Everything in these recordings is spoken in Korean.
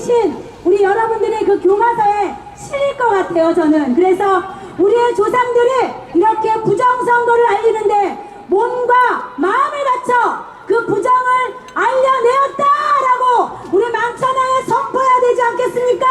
계신 우리 여러분들의 그 교과서에 실릴 것 같아요, 저는. 그래서 우리의 조상들이 이렇게 부정선거를 알리는데 몸과 마음을 바쳐 그 부정을 알려내었다라고 우리 망천하에 선포해야 되지 않겠습니까?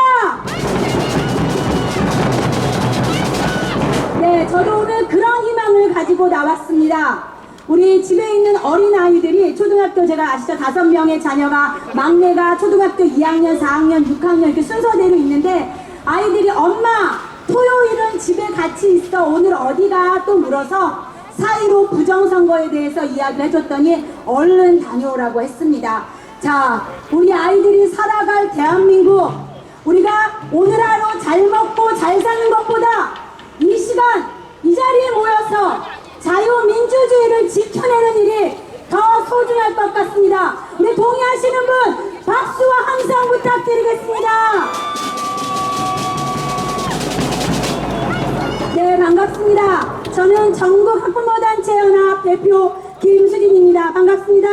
네, 저도 오늘 그런 희망을 가지고 나왔습니다. 우리 집에 있는 어린아이들이 초등학교, 제가 아시죠? 5명의 자녀가, 막내가 초등학교 2학년, 4학년, 6학년 이렇게 순서대로 있는데, 아이들이 엄마 토요일은 집에 같이 있어, 오늘 어디가? 또 물어서 4.15 부정선거에 대해서 이야기를 해줬더니 얼른 다녀오라고 했습니다. 자, 우리 아이들이 살아갈 대한민국, 우리가 오늘 하루 잘 먹고 잘 사는 것보다 이 시간 이 자리에 모여서 자유민주주의를 지켜내는 일이 더 소중할 것 같습니다. 우리 동의하시는 분 박수와 함성 부탁드리겠습니다. 네, 반갑습니다. 저는 전국 학부모단체연합 대표 김수진입니다. 반갑습니다.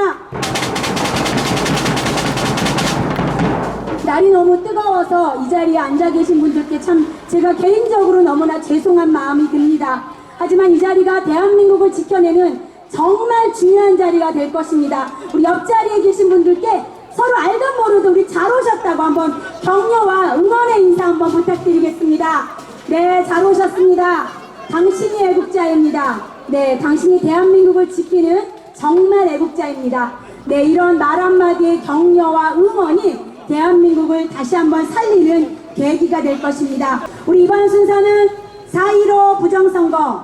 날이 너무 뜨거워서 이 자리에 앉아 계신 분들께 참 제가 개인적으로 너무나 죄송한 마음이 듭니다. 하지만 이 자리가 대한민국을 지켜내는 정말 중요한 자리가 될 것입니다. 우리 옆자리에 계신 분들께 서로 알던 모르던 우리 잘 오셨다고 한번 격려와 응원의 인사 한번 부탁드리겠습니다. 네, 잘 오셨습니다. 당신이 애국자입니다. 네, 당신이 대한민국을 지키는 정말 애국자입니다. 네, 이런 말 한마디의 격려와 응원이 대한민국을 다시 한번 살리는 계기가 될 것입니다. 우리 이번 순서는 4.15 부정선거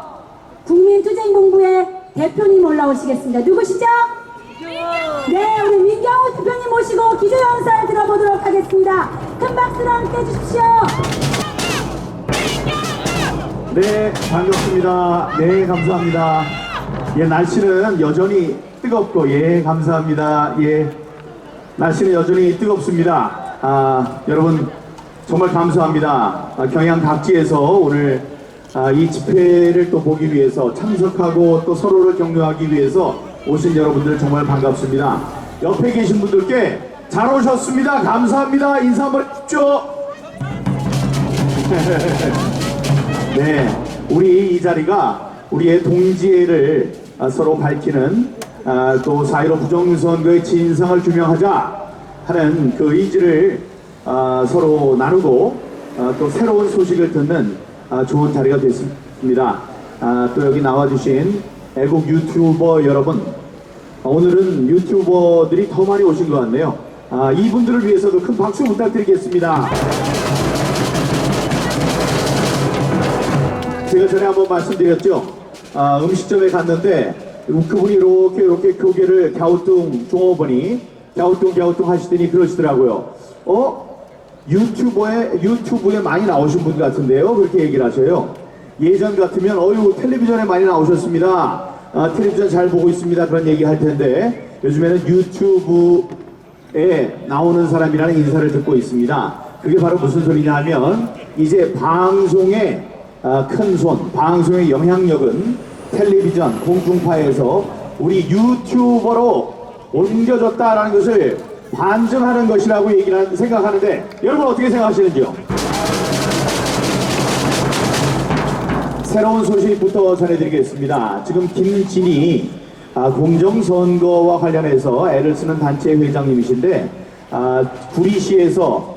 국민투쟁본부의 대표님 올라오시겠습니다. 누구시죠? 네, 우리 민경우 대표님 모시고 기조연설 들어보도록 하겠습니다. 큰 박수로 함께 해주십시오. 네, 반갑습니다. 네, 감사합니다. 예, 날씨는 여전히 뜨겁고, 예, 감사합니다. 예, 날씨는 여전히 뜨겁습니다. 여러분 정말 감사합니다. 경양 각지에서 오늘 이 집회를 또 보기 위해서 참석하고 또 서로를 격려하기 위해서 오신 여러분들 정말 반갑습니다. 옆에 계신 분들께 잘 오셨습니다. 감사합니다. 인사 한번 해주십시오. 네, 우리 이 자리가 우리의 동지애를 서로 밝히는 또 4.15 부정선거의 진상을 규명하자 하는 그 의지를 서로 나누고 또 새로운 소식을 듣는 좋은 자리가 됐습니다. 또 여기 나와주신 애국 유튜버 여러분, 오늘은 유튜버들이 더 많이 오신 것 같네요. 이분들을 위해서도 큰 박수 부탁드리겠습니다. 제가 전에 한번 말씀드렸죠. 음식점에 갔는데 그분이 이렇게 교계를 갸우뚱 종업원이 갸우뚱 하시더니 그러시더라고요. 유튜브에 많이 나오신 분 같은데요. 그렇게 얘기를 하셔요. 예전 같으면 텔레비전에 많이 나오셨습니다. 텔레비전 잘 보고 있습니다. 그런 얘기 할 텐데 요즘에는 유튜브에 나오는 사람이라는 인사를 듣고 있습니다. 그게 바로 무슨 소리냐 하면 이제 방송의 큰손, 방송의 영향력은 텔레비전, 공중파에서 우리 유튜버로 옮겨졌다라는 것을 반증하는 것이라고 생각하는데 여러분 어떻게 생각하시는지요? 새로운 소식부터 전해드리겠습니다. 지금 김진희 공정선거와 관련해서 애를 쓰는 단체 회장님이신데 구리시에서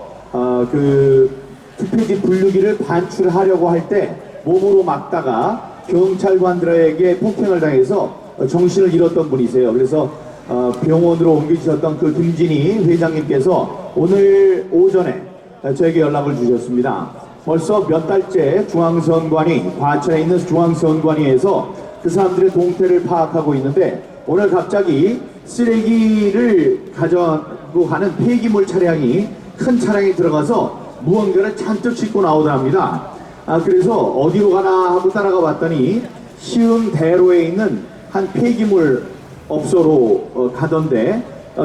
그 투표지 분류기를 반출하려고 할 때 몸으로 막다가 경찰관들에게 폭행을 당해서 정신을 잃었던 분이세요. 그래서 병원으로 옮겨주셨던 그 김진희 회장님께서 오늘 오전에 저에게 연락을 주셨습니다. 벌써 몇 달째 중앙선관위, 과천에 있는 중앙선관위에서 그 사람들의 동태를 파악하고 있는데 오늘 갑자기 쓰레기를 가져고 가는 폐기물 차량이 큰 차량이 들어가서 무언가를 잔뜩 싣고 나오더랍니다. 그래서 어디로 가나 하고 따라가 봤더니 시흥대로에 있는 한 폐기물 업소로 가던데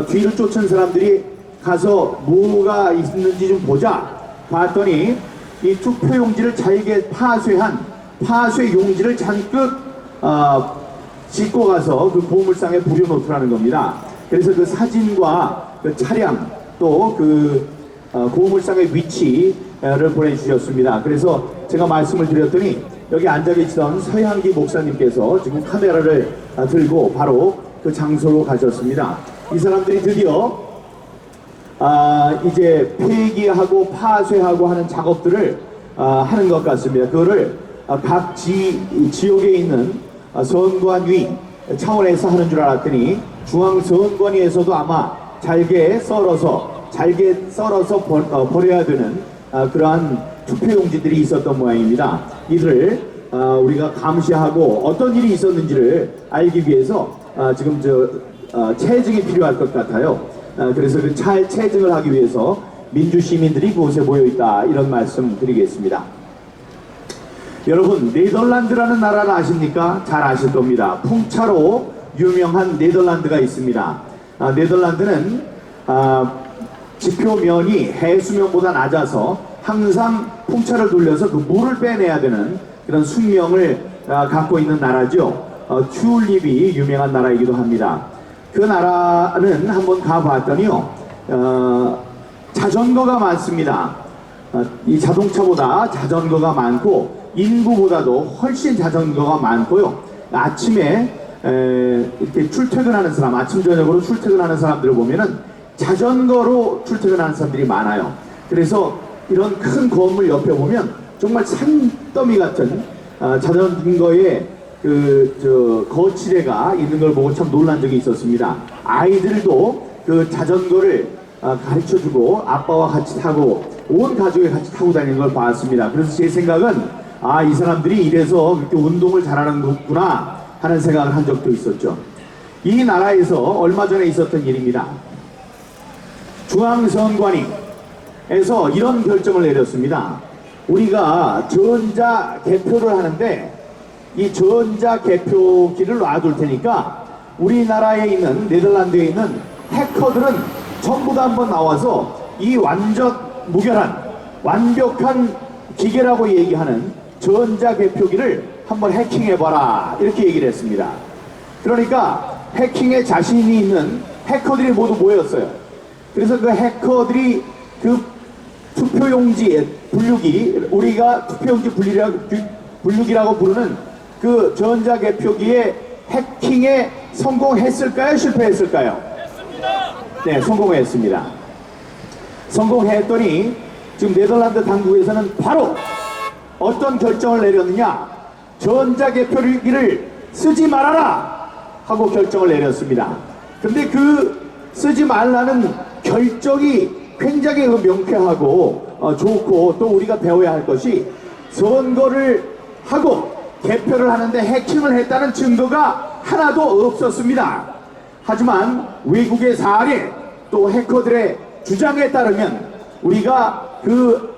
뒤를 쫓은 사람들이 가서 뭐가 있는지 좀 보자 봤더니 이 투표용지를 잘게 파쇄한 파쇄 용지를 잔뜩 싣고 가서 그 보물상에 부려놓더라는 겁니다. 그래서 그 사진과 그 차량 또 그 고물상의 위치를 보내주셨습니다. 그래서 제가 말씀을 드렸더니 여기 앉아 계시던 서양기 목사님께서 지금 카메라를 들고 바로 그 장소로 가셨습니다. 이 사람들이 드디어 이제 폐기하고 파쇄하고 하는 작업들을 하는 것 같습니다. 그거를 각 지역에 있는 선관위 차원에서 하는 줄 알았더니 중앙선관위에서도 아마 잘게 썰어서 버려야 되는 그러한 투표용지들이 있었던 모양입니다. 이들을 우리가 감시하고 어떤 일이 있었는지를 알기 위해서 지금 체증이 필요할 것 같아요. 그래서 그 체증을 하기 위해서 민주시민들이 그곳에 모여있다, 이런 말씀 드리겠습니다. 여러분, 네덜란드라는 나라를 아십니까? 잘 아실 겁니다. 풍차로 유명한 네덜란드가 있습니다. 네덜란드는 지표면이 해수면보다 낮아서 항상 풍차를 돌려서 그 물을 빼내야 되는 그런 숙명을 갖고 있는 나라죠. 튤립이 유명한 나라이기도 합니다. 그 나라는 한번 가봤더니요, 자전거가 많습니다. 이 자동차보다 자전거가 많고 인구보다도 훨씬 자전거가 많고요. 아침에 이렇게 출퇴근하는 사람, 아침 저녁으로 출퇴근하는 사람들을 보면은 자전거로 출퇴근하는 사람들이 많아요. 그래서 이런 큰 건물 옆에 보면 정말 산더미 같은 자전거의 거치대가 있는 걸 보고 참 놀란 적이 있었습니다. 아이들도 그 자전거를 가르쳐주고 아빠와 같이 타고 온 가족이 같이 타고 다니는 걸 봤습니다. 그래서 제 생각은 이 사람들이 이래서 그렇게 운동을 잘하는 거구나 하는 생각을 한 적도 있었죠. 이 나라에서 얼마 전에 있었던 일입니다. 중앙선관위에서 이런 결정을 내렸습니다. 우리가 전자 개표를 하는데 이 전자 개표기를 놔둘 테니까 우리나라에 있는, 네덜란드에 있는 해커들은 전부 다 한번 나와서 이 완벽한 기계라고 얘기하는 전자 개표기를 한번 해킹해봐라, 이렇게 얘기를 했습니다. 그러니까 해킹에 자신이 있는 해커들이 모두 모였어요. 그래서 그 해커들이 그 투표용지 분류기, 우리가 투표용지 분류기라고 부르는 그 전자개표기에 해킹에 성공했을까요? 실패했을까요? 했습니다. 네, 성공했습니다. 성공했더니 지금 네덜란드 당국에서는 바로 어떤 결정을 내렸느냐, 전자개표기를 쓰지 말아라 하고 결정을 내렸습니다. 근데 그 쓰지 말라는 결정이 굉장히 명쾌하고 좋고, 또 우리가 배워야 할 것이 선거를 하고 개표를 하는데 해킹을 했다는 증거가 하나도 없었습니다. 하지만 외국의 사례, 또 해커들의 주장에 따르면 우리가 그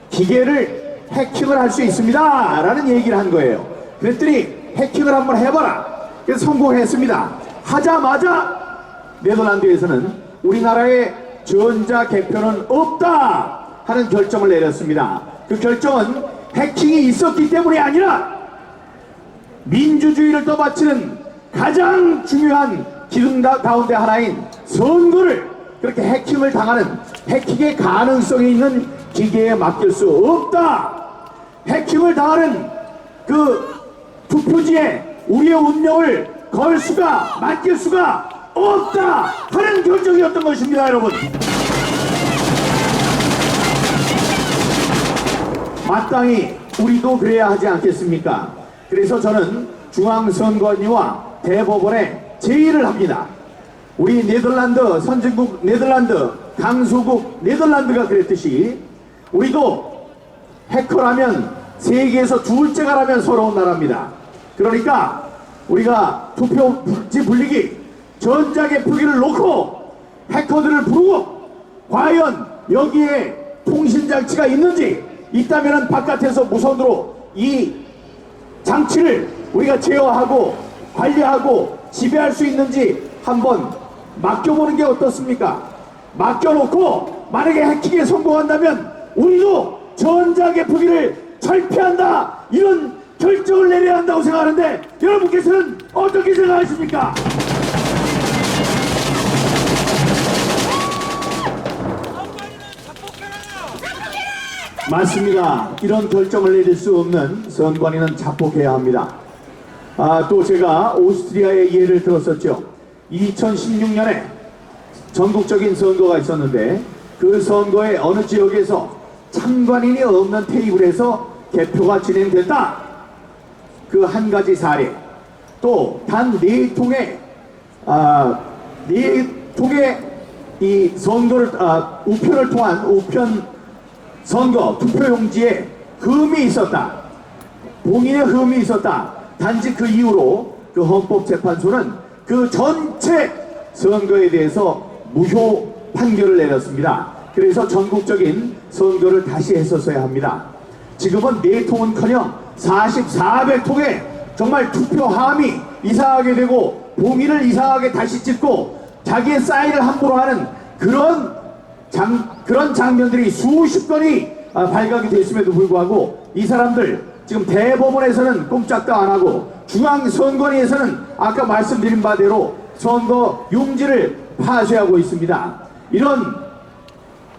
기계를 해킹을 할 수 있습니다 라는 얘기를 한 거예요. 그랬더니 해킹을 한번 해봐라, 그래서 성공했습니다. 하자마자 네덜란드에서는 우리나라의 전자 개표는 없다 하는 결정을 내렸습니다. 그 결정은 해킹이 있었기 때문이 아니라 민주주의를 떠받치는 가장 중요한 기능 가운데 하나인 선거를 그렇게 해킹을 당하는, 해킹의 가능성이 있는 기계에 맡길 수 없다. 해킹을 당하는 그 투표지에 우리의 운명을 맡길 수가 없다 하는 결정이었던 것입니다, 여러분. 마땅히 우리도 그래야 하지 않겠습니까? 그래서 저는 중앙선관위와 대법원에 제의를 합니다. 우리 네덜란드 선진국, 네덜란드 강소국 네덜란드가 그랬듯이 우리도 해커라면 세계에서 둘째가라면 서러운 나라입니다. 그러니까 우리가 투표지 분리기 전자개표기를 놓고 해커들을 부르고, 과연 여기에 통신장치가 있는지, 있다면 바깥에서 무선으로 이 장치를 우리가 제어하고 관리하고 지배할 수 있는지 한번 맡겨보는 게 어떻습니까? 맡겨놓고 만약에 해킹에 성공한다면 우리도 전자개표기를 철폐한다, 이런 결정을 내려야 한다고 생각하는데 여러분께서는 어떻게 생각하십니까? 선관위는 작곡해! 맞습니다. 이런 결정을 내릴 수 없는 선관위는 자폭해야 합니다. 또 제가 오스트리아의 예를 들었었죠. 2016년에 전국적인 선거가 있었는데 그 선거의 어느 지역에서 참관인이 없는 테이블에서 개표가 진행됐다. 그 한 가지 사례. 또 단 4통의 이 선거를 우편을 통한 우편 선거 투표용지에 흠이 있었다. 봉인에 흠이 있었다. 단지 그 이후로 그 헌법재판소는 그 전체 선거에 대해서 무효 판결을 내렸습니다. 그래서 전국적인 선거를 다시 했었어야 합니다. 지금은 4통은커녕 400통의 정말 투표함이 이상하게 되고 봉인을 이상하게 다시 찍고 자기의 사인을 함부로 하는 그런 장면들이 수십 건이 발각이 됐음에도 불구하고 이 사람들 지금 대법원에서는 꼼짝도 안 하고 중앙선관위에서는 아까 말씀드린 바대로 선거 용지를 파쇄하고 있습니다. 이런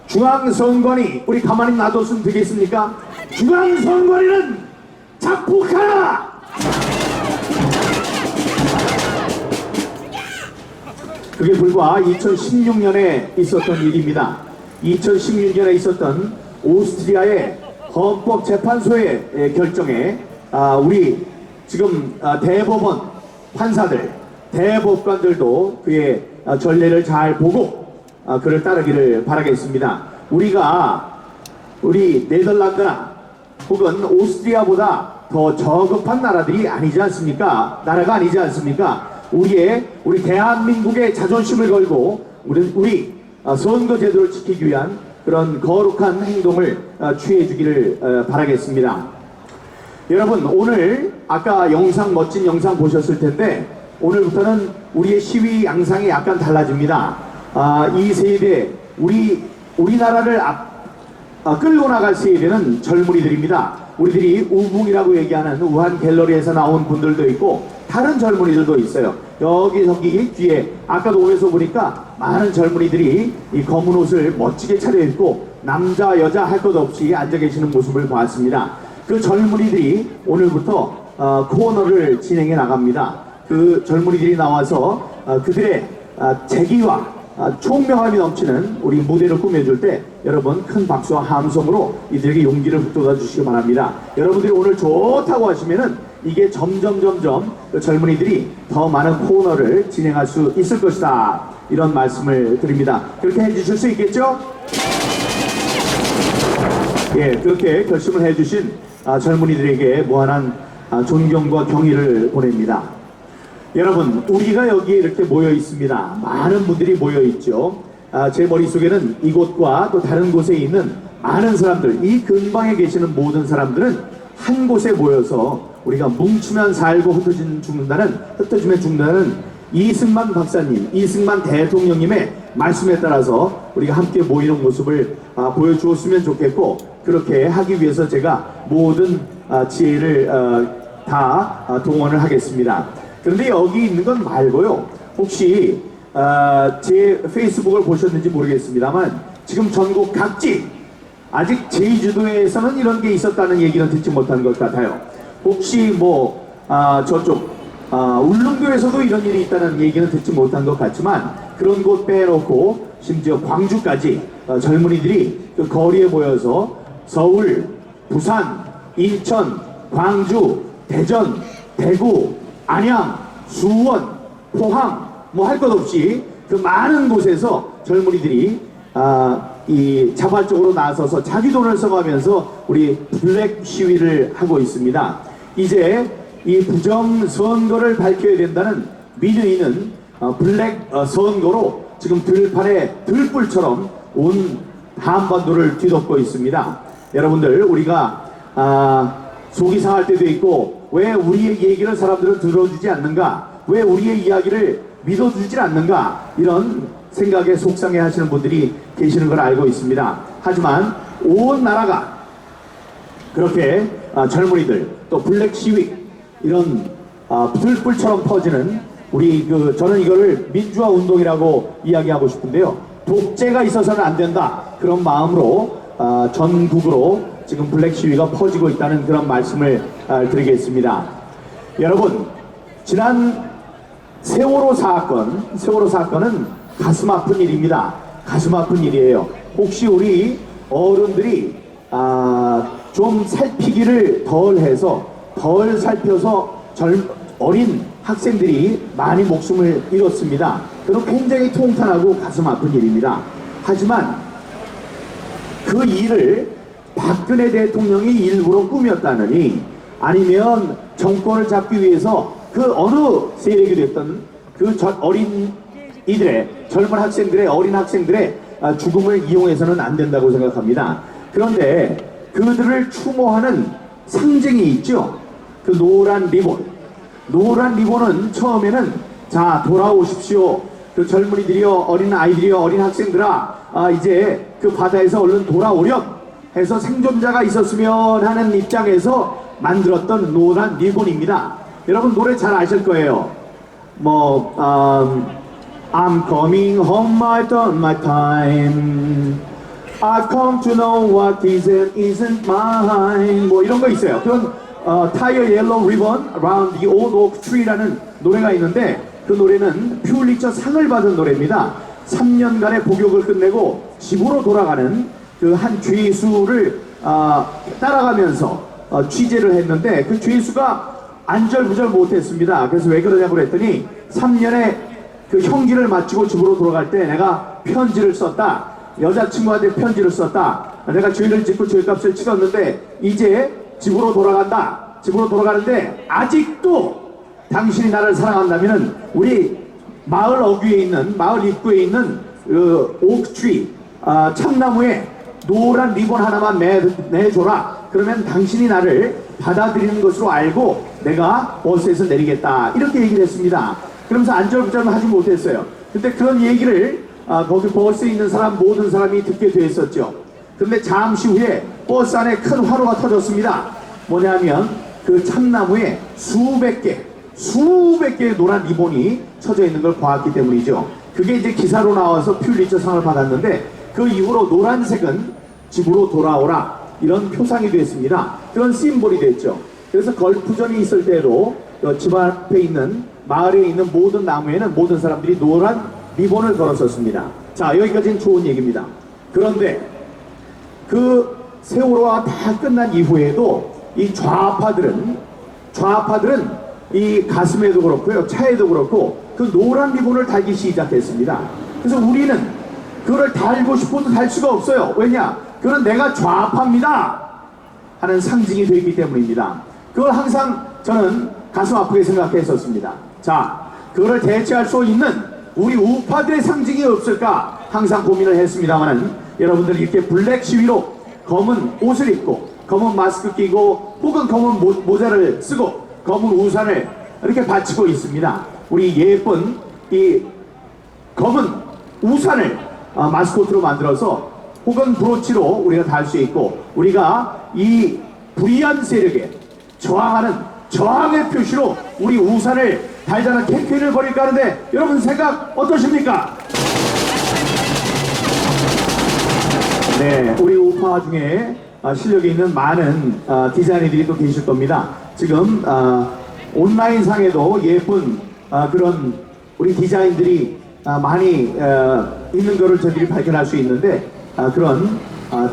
중앙선관위 우리 가만히 놔뒀으면 되겠습니까? 중앙선관위는 자폭하라! 그게 불과 2016년에 있었던 일입니다. 2016년에 있었던 오스트리아의 헌법재판소의 결정에 우리 지금 대법원 판사들, 대법관들도 그의 전례를 잘 보고 그를 따르기를 바라겠습니다. 우리 네덜란드나 혹은 오스트리아보다 더 저급한 나라들이 아니지 않습니까? 나라가 아니지 않습니까? 우리 대한민국의 자존심을 걸고 우리 선거 제도를 지키기 위한 그런 거룩한 행동을 취해 주기를 바라겠습니다. 여러분, 오늘 아까 멋진 영상 보셨을 텐데 오늘부터는 우리의 시위 양상이 약간 달라집니다. 이 세대 우리나라를 끌고 나갈 세대는 젊은이들입니다. 우리들이 우붕이라고 얘기하는 우한 갤러리에서 나온 분들도 있고 다른 젊은이들도 있어요. 저기 뒤에 아까도 오면서 보니까 많은 젊은이들이 이 검은 옷을 멋지게 차려입고 남자 여자 할 것 없이 앉아 계시는 모습을 보았습니다. 그 젊은이들이 오늘부터 코너를 진행해 나갑니다. 그 젊은이들이 나와서 그들의 재기와 총명함이 넘치는 우리 무대를 꾸며줄 때 여러분 큰 박수와 함성으로 이들에게 용기를 북돋아 주시기 바랍니다. 여러분들이 오늘 좋다고 하시면은 이게 점점 그 젊은이들이 더 많은 코너를 진행할 수 있을 것이다. 이런 말씀을 드립니다. 그렇게 해주실 수 있겠죠? 예, 그렇게 결심을 해주신 젊은이들에게 무한한 존경과 경의를 보냅니다. 여러분, 우리가 여기에 이렇게 모여 있습니다. 많은 분들이 모여 있죠. 제 머릿속에는 이곳과 또 다른 곳에 있는 많은 사람들, 이 근방에 계시는 모든 사람들은 한 곳에 모여서 우리가 뭉치면 살고 흩어지면 죽는다는 이승만 박사님, 이승만 대통령님의 말씀에 따라서 우리가 함께 모이는 모습을 보여주었으면 좋겠고, 그렇게 하기 위해서 제가 모든 지혜를 다 동원을 하겠습니다. 그런데 여기 있는 건 말고요, 혹시 제 페이스북을 보셨는지 모르겠습니다만 지금 전국 각지, 아직 제주도에서는 이런 게 있었다는 얘기는 듣지 못한 것 같아요. 혹시 저쪽 울릉도에서도 이런 일이 있다는 얘기는 듣지 못한 것 같지만, 그런 곳 빼놓고 심지어 광주까지 젊은이들이 그 거리에 모여서 서울, 부산, 인천, 광주, 대전, 대구, 안양, 수원, 포항 할 것 없이 그 많은 곳에서 젊은이들이 이 자발적으로 나서서 자기 돈을 써가면서 우리 블랙 시위를 하고 있습니다. 이제 이 부정 선거를 밝혀야 된다는 민의는 블랙 선거로 지금 들판에 들불처럼 온 한반도를 뒤덮고 있습니다. 여러분들, 우리가 속이 상할 때도 있고, 왜 우리의 얘기를 사람들은 들어주지 않는가, 왜 우리의 이야기를 믿어주지 않는가, 이런 생각에 속상해 하시는 분들이 계시는 걸 알고 있습니다. 하지만 온 나라가 그렇게 젊은이들, 또 블랙 시위, 이런 들불처럼 퍼지는 저는 이거를 민주화 운동이라고 이야기하고 싶은데요. 독재가 있어서는 안 된다, 그런 마음으로 전국으로 지금 블랙 시위가 퍼지고 있다는 그런 말씀을 드리겠습니다. 여러분, 지난 세월호 사건은 가슴 아픈 일입니다. 가슴 아픈 일이에요. 혹시 우리 어른들이 좀 살피기를 덜 살펴서 어린 학생들이 많이 목숨을 잃었습니다. 그건 굉장히 통탄하고 가슴 아픈 일입니다. 하지만 그 일을 박근혜 대통령이 일부러 꾸몄다느니 아니면 정권을 잡기 위해서 그 어느 세력이 됐던 그 젊은 학생들의 어린 학생들의 죽음을 이용해서는 안 된다고 생각합니다. 그런데 그들을 추모하는 상징이 있죠. 그 노란 리본은 처음에는 자 돌아오십시오. 그 젊은이들이여 어린 아이들이여 어린 학생들아 이제 그 바다에서 얼른 돌아오렴 해서 생존자가 있었으면 하는 입장에서 만들었던 노란 리본입니다. 여러분 노래 잘 아실 거예요. I'm coming home, I done my time. I've come to know what is and isn't mine. 뭐 이런 거 있어요. 그런 Tie a Yellow Ribbon Around the Old Oak Tree라는 노래가 있는데 그 노래는 퓰리처 상을 받은 노래입니다. 3년간의 복역을 끝내고 집으로 돌아가는 그 한 죄수를 따라가면서 취재를 했는데 그 죄수가 안절부절 못했습니다. 그래서 왜 그러냐고 그랬더니 3년의 그 형기를 마치고 집으로 돌아갈 때 내가 편지를 썼다. 여자친구한테 편지를 썼다. 내가 죄를 짓고 죄값을 치렀는데 이제 집으로 돌아간다. 집으로 돌아가는데 아직도 당신이 나를 사랑한다면은 우리 마을 입구에 있는 그 오크트리 참나무에 노란 리본 하나만 내줘라. 그러면 당신이 나를 받아들이는 것으로 알고 내가 버스에서 내리겠다. 이렇게 얘기를 했습니다. 그러면서 안절부절은 하지 못했어요. 근데 그런 얘기를 거기 버스에 있는 모든 사람이 듣게 됐었죠. 그런데 잠시 후에 버스 안에 큰 화로가 터졌습니다. 뭐냐면 그 참나무에 수백 개의 노란 리본이 쳐져 있는 걸 보았기 때문이죠. 그게 이제 기사로 나와서 퓰리처 상을 받았는데 그 이후로 노란색은 집으로 돌아오라 이런 표상이 됐습니다. 그런 심볼이 됐죠. 그래서 걸프전이 있을 때도 집 앞에 있는 마을에 있는 모든 나무에는 모든 사람들이 노란 리본을 걸었었습니다. 자, 여기까지는 좋은 얘기입니다. 그런데 그 세월호가 다 끝난 이후에도 이 좌파들은 이 가슴에도 그렇고요, 차에도 그렇고 그 노란 리본을 달기 시작했습니다. 그래서 우리는 그걸 달고 싶어도 달 수가 없어요. 왜냐? 그건 내가 좌파입니다 하는 상징이 되기 때문입니다. 그걸 항상 저는 가슴 아프게 생각했었습니다. 자, 그거를 대체할 수 있는 우리 우파들의 상징이 없을까 항상 고민을 했습니다만은 여러분들 이렇게 블랙 시위로 검은 옷을 입고 검은 마스크 끼고 혹은 검은 모자를 쓰고 검은 우산을 이렇게 받치고 있습니다. 우리 예쁜 이 검은 우산을 마스코트로 만들어서 혹은 브로치로 우리가 달 수 있고 우리가 이 불의한 세력에 저항의 표시로 우리 우산을 달자는 캠페인을 벌일까 하는데 여러분 생각 어떠십니까? 네, 우리 우파 중에 실력이 있는 많은 디자이너들이 또 계실 겁니다. 지금 온라인 상에도 예쁜 그런 우리 디자인들이 많이 있는 것을 저희들이 발견할 수 있는데 그런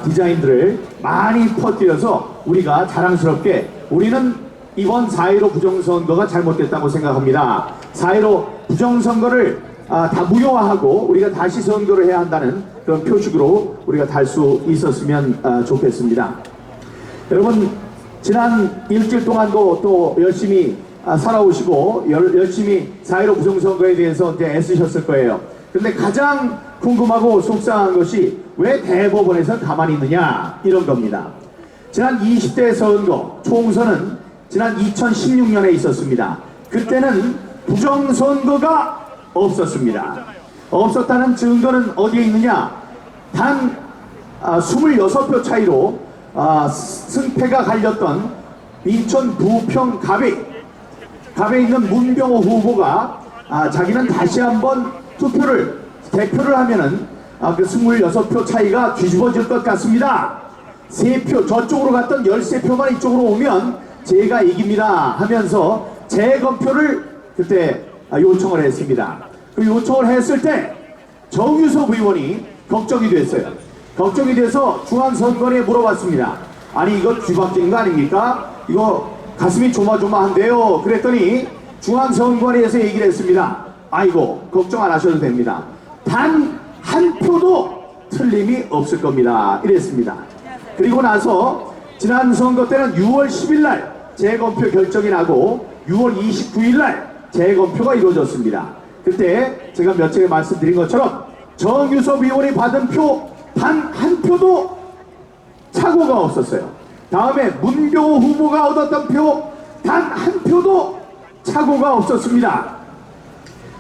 디자인들을 많이 퍼뜨려서 우리가 자랑스럽게 우리는 이번 4.15 부정선거가 잘못됐다고 생각합니다. 4.15 부정선거를 다 무효화하고 우리가 다시 선거를 해야 한다는 그런 표식으로 우리가 달 수 있었으면 좋겠습니다. 여러분 지난 일주일 동안도 또 열심히 살아오시고 열심히 4.15 부정선거에 대해서 이제 애쓰셨을 거예요. 근데 가장 궁금하고 속상한 것이 왜 대법원에서 가만히 있느냐 이런 겁니다. 지난 20대 선거 총선은 지난 2016년에 있었습니다. 그때는 부정선거가 없었습니다. 없었다는 증거는 어디에 있느냐? 단 26표 차이로 승패가 갈렸던 인천 부평 갑에 있는 문병호 후보가 자기는 다시 한번 대표를 하면은 그 26표 차이가 뒤집어질 것 같습니다 3표, 저쪽으로 갔던 13표만 이쪽으로 오면 제가 이깁니다 하면서 재검표를 그때 요청을 했습니다. 그 요청을 했을 때 정유섭 의원이 걱정이 됐어요. 걱정이 돼서 중앙선관위에 물어봤습니다. 아니 이거 뒤바뀌는 거 아닙니까? 이거 가슴이 조마조마한데요. 그랬더니 중앙선관위에서 얘기를 했습니다. 아이고 걱정 안 하셔도 됩니다. 단 한 표도 틀림이 없을 겁니다. 이랬습니다. 그리고 나서 지난 선거 때는 6월 10일 날 재검표 결정이 나고 6월 29일 날 재검표가 이루어졌습니다. 그때 제가 몇 차례 말씀드린 것처럼 정유섭 의원이 받은 표 단 한 표도 착오가 없었어요. 다음에 문병호 후보가 얻었던 표 단 한 표도 착오가 없었습니다.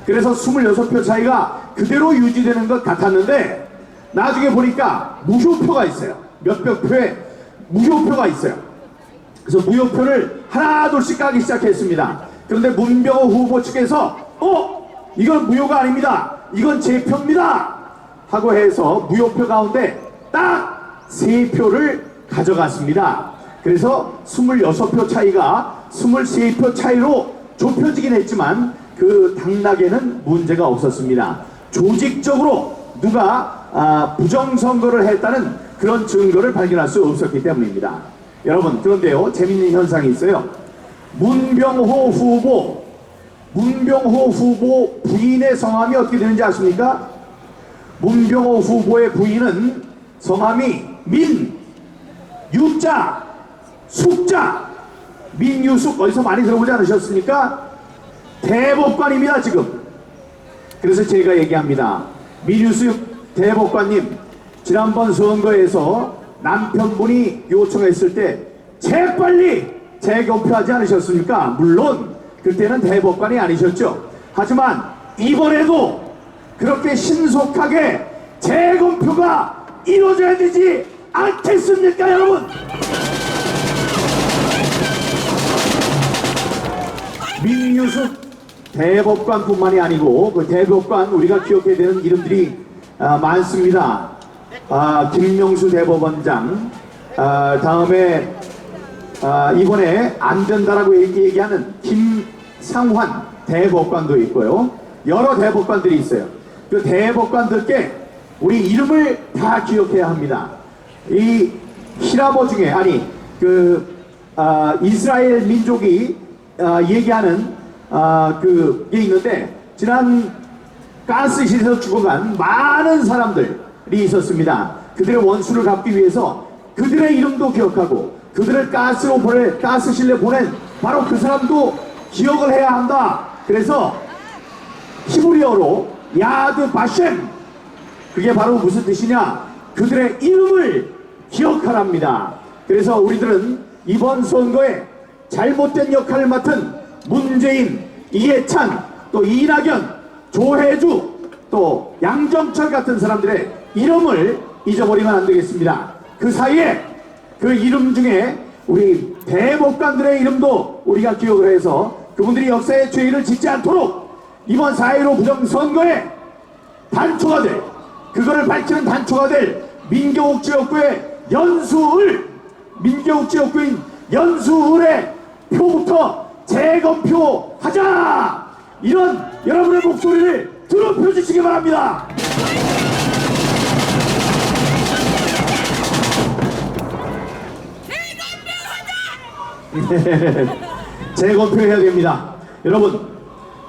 그래서 26표 차이가 그대로 유지되는 것 같았는데 나중에 보니까 무효표가 있어요. 몇백 표에 무효표가 있어요. 그래서 무효표를 하나둘씩 까기 시작했습니다. 그런데 문병호 후보 측에서 이건 무효가 아닙니다. 이건 제 표입니다. 하고 해서 무효표 가운데 딱 3표를 가져갔습니다. 그래서 26표 차이가 23표 차이로 좁혀지긴 했지만 그 당락에는 문제가 없었습니다. 조직적으로 누가 부정선거를 했다는 그런 증거를 발견할 수 없었기 때문입니다. 여러분 그런데요 재밌는 현상이 있어요. 문병호 후보 부인의 성함이 어떻게 되는지 아십니까? 문병호 후보의 부인은 성함이 유자, 숙자, 민유숙 어디서 많이 들어보지 않으셨습니까? 대법관입니다 지금. 그래서 제가 얘기합니다. 민유숙 대법관님 지난번 선거에서 남편분이 요청했을 때 재빨리 재검표하지 않으셨습니까? 물론 그때는 대법관이 아니셨죠. 하지만 이번에도 그렇게 신속하게 재검표가 이루어져야 되지 않겠습니까 여러분? 민유숙 대법관뿐만이 아니고 그 대법관 우리가 기억해야 되는 이름들이 많습니다. 김명수 대법원장, 다음에 이번에 안 된다라고 얘기하는 김상환 대법관도 있고요. 여러 대법관들이 있어요. 그 대법관들께 우리 이름을 다 기억해야 합니다. 이 히라보 중에 이스라엘 민족이 얘기하는 그게 있는데 지난 가스실에서 죽어간 많은 사람들이 있었습니다. 그들의 원수를 갚기 위해서 그들의 이름도 기억하고 그들을 가스실에 보낸 바로 그 사람도 기억을 해야 한다. 그래서 히브리어로 야드 바셴, 그게 바로 무슨 뜻이냐? 그들의 이름을 기억하랍니다. 그래서 우리들은 이번 선거에 잘못된 역할을 맡은 문재인, 이해찬, 또 이낙연, 조혜주, 또 양정철 같은 사람들의 이름을 잊어버리면 안 되겠습니다. 그 사이에 그 이름 중에 우리 대법관들의 이름도 우리가 기억을 해서 그분들이 역사의 죄를 짓지 않도록 이번 4.15 부정선거에 단초가 될, 그거를 밝히는 단초가 될 민경욱 지역구의 민경욱 지역구인 연수을의 표부터 재검표 하자! 이런 여러분의 목소리를 들어표 주시기 바랍니다. 재검표해야 됩니다. 여러분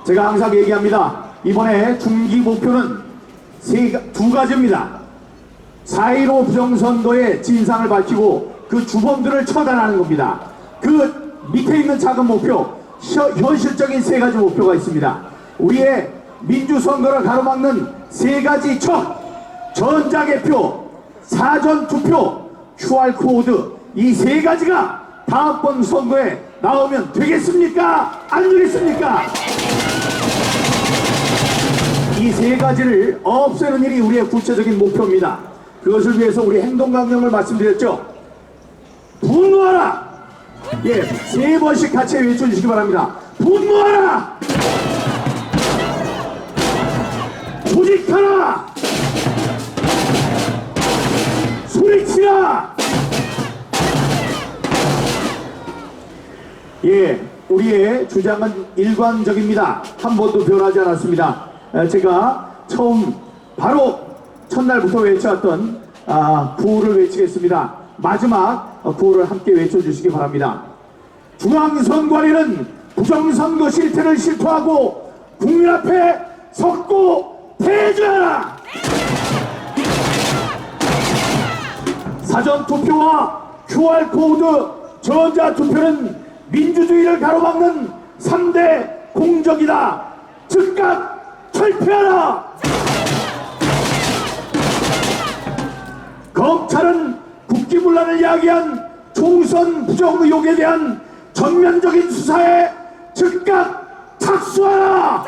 제가 항상 얘기합니다. 이번에 중기 목표는 두 가지입니다. 4.15 부정선거의 진상을 밝히고 그 주범들을 처단하는 겁니다. 그 밑에 있는 작은 목표, 현실적인 세 가지 목표가 있습니다. 우리의 민주선거를 가로막는 세 가지 척, 전자개표, 사전투표, QR코드, 이 세 가지가 다음번 선거에 나오면 되겠습니까? 안 되겠습니까? 이 세 가지를 없애는 일이 우리의 구체적인 목표입니다. 그것을 위해서 우리 행동강령을 말씀드렸죠. 분노하라! 예, 3번씩 같이 외쳐주시기 바랍니다. 분노하라! 조직하라! 소리치라! 예, 우리의 주장은 일관적입니다. 한 번도 변하지 않았습니다. 제가 처음 바로 첫날부터 외쳐왔던 구호를 외치겠습니다. 마지막 구호를 함께 외쳐주시기 바랍니다. 중앙선관위는 부정선거 실태를 실토하고 국민 앞에 섰고 퇴주하라. 사전투표와 QR코드 전자투표는 민주주의를 가로막는 3대 공적이다. 즉각 철폐하라. 검찰은 국기문란을 야기한 총선 부정 의혹에 대한 전면적인 수사에 즉각 착수하라.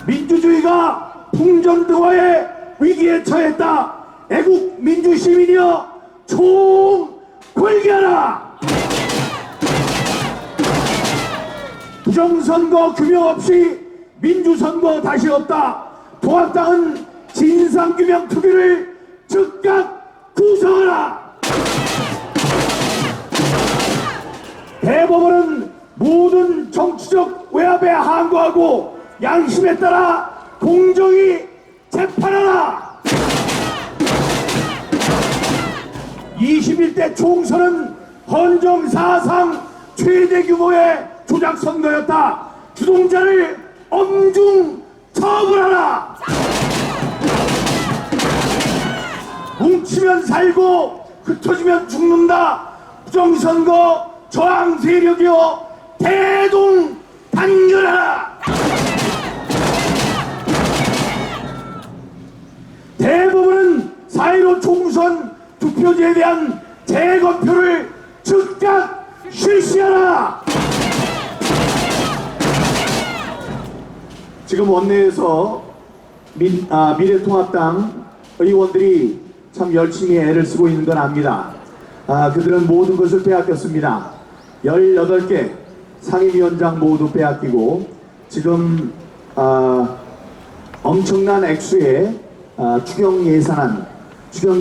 민주주의가 풍전등화의 위기에 처했다. 애국 민주시민이여 총 골기하라. 부정선거 규명 없이 민주선거 다시 없다. 통합당은 진상규명 특위를 즉각 구성하라. 대법원은 모든 정치적 외압에 항거하고 양심에 따라 공정히 재판하라. 21대 총선은 헌정사상 최대 규모의 조작선거였다. 주동자를 엄중 처벌하라. 뭉치면 살고 흩어지면 죽는다. 부정선거 저항 세력이여 대동 단결하라. 대법원은 4.15 총선 투표지에 대한 재검표를 즉각 실시하라. 지금 원내에서 미래통합당 의원들이 참 열심히 애를 쓰고 있는 건 압니다. 그들은 모든 것을 빼앗겼습니다. 18개 상임위원장 모두 빼앗기고 지금 엄청난 액수의 추경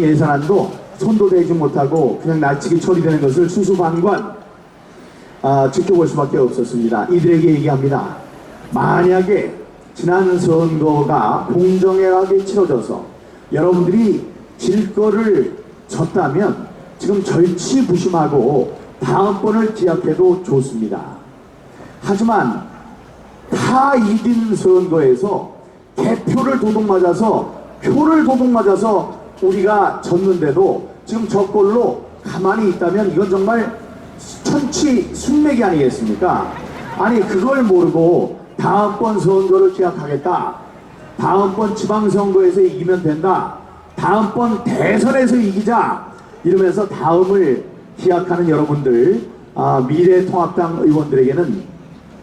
예산안도 손도 대지 못하고 그냥 날치기 처리되는 것을 수수방관 지켜볼 수밖에 없었습니다. 이들에게 얘기합니다. 만약에 지난 선거가 공정하게 치러져서 여러분들이 질 거를 졌다면 지금 절치부심하고 다음번을 기약해도 좋습니다. 하지만 다 이긴 선거에서 개표를 도둑맞아서 표를 도둑맞아서 우리가 졌는데도 지금 저꼴로 가만히 있다면 이건 정말 천치 순맥이 아니겠습니까? 아니 그걸 모르고 다음번 선거를 기약하겠다. 다음번 지방선거에서 이기면 된다. 다음번 대선에서 이기자. 이러면서 다음을 기약하는 여러분들 미래통합당 의원들에게는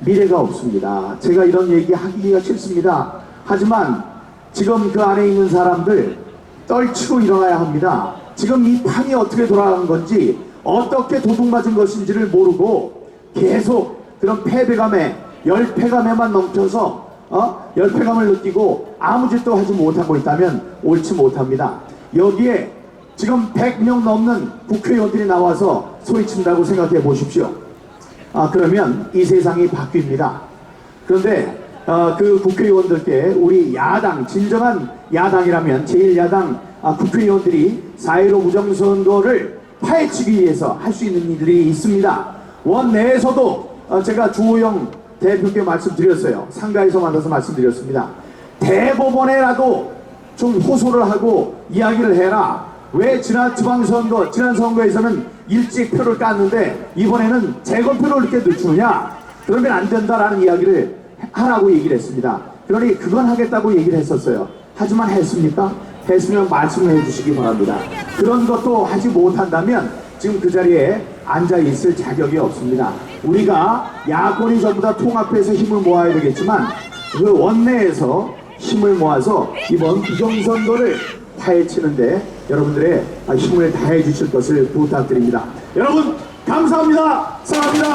미래가 없습니다. 제가 이런 얘기 하기가 싫습니다. 하지만 지금 그 안에 있는 사람들 떨치고 일어나야 합니다. 지금 이 판이 어떻게 돌아간 건지 어떻게 도둑맞은 것인지를 모르고 계속 그런 패배감에 열패감에만 넘쳐서 열패감을 느끼고 아무 짓도 하지 못하고 있다면 옳지 못합니다. 여기에 지금 100명 넘는 국회의원들이 나와서 소리친다고 생각해 보십시오. 그러면 이 세상이 바뀝니다. 그런데 그 국회의원들께 우리 야당, 진정한 야당이라면 제1야당 국회의원들이 4.15 부정선거를 파헤치기 위해서 할 수 있는 일들이 있습니다. 원내에서도 제가 주호영 대표께 말씀드렸어요. 상가에서 만나서 말씀드렸습니다. 대법원에라도 좀 호소를 하고 이야기를 해라. 왜 지난 지방선거, 지난 선거에서는 일찍 표를 깠는데 이번에는 재검표를 이렇게 늦추느냐? 그러면 안 된다라는 이야기를 하라고 얘기를 했습니다. 그러니 그건 하겠다고 얘기를 했었어요. 하지만 했습니까? 했으면 말씀을 해주시기 바랍니다. 그런 것도 하지 못한다면 지금 그 자리에 앉아 있을 자격이 없습니다. 우리가 야권이 전부 다 통합해서 힘을 모아야 되겠지만 그 원내에서 힘을 모아서 이번 부정선거를 파헤치는데 여러분들의 힘을 다해 주실 것을 부탁드립니다. 여러분 감사합니다. 사랑합니다.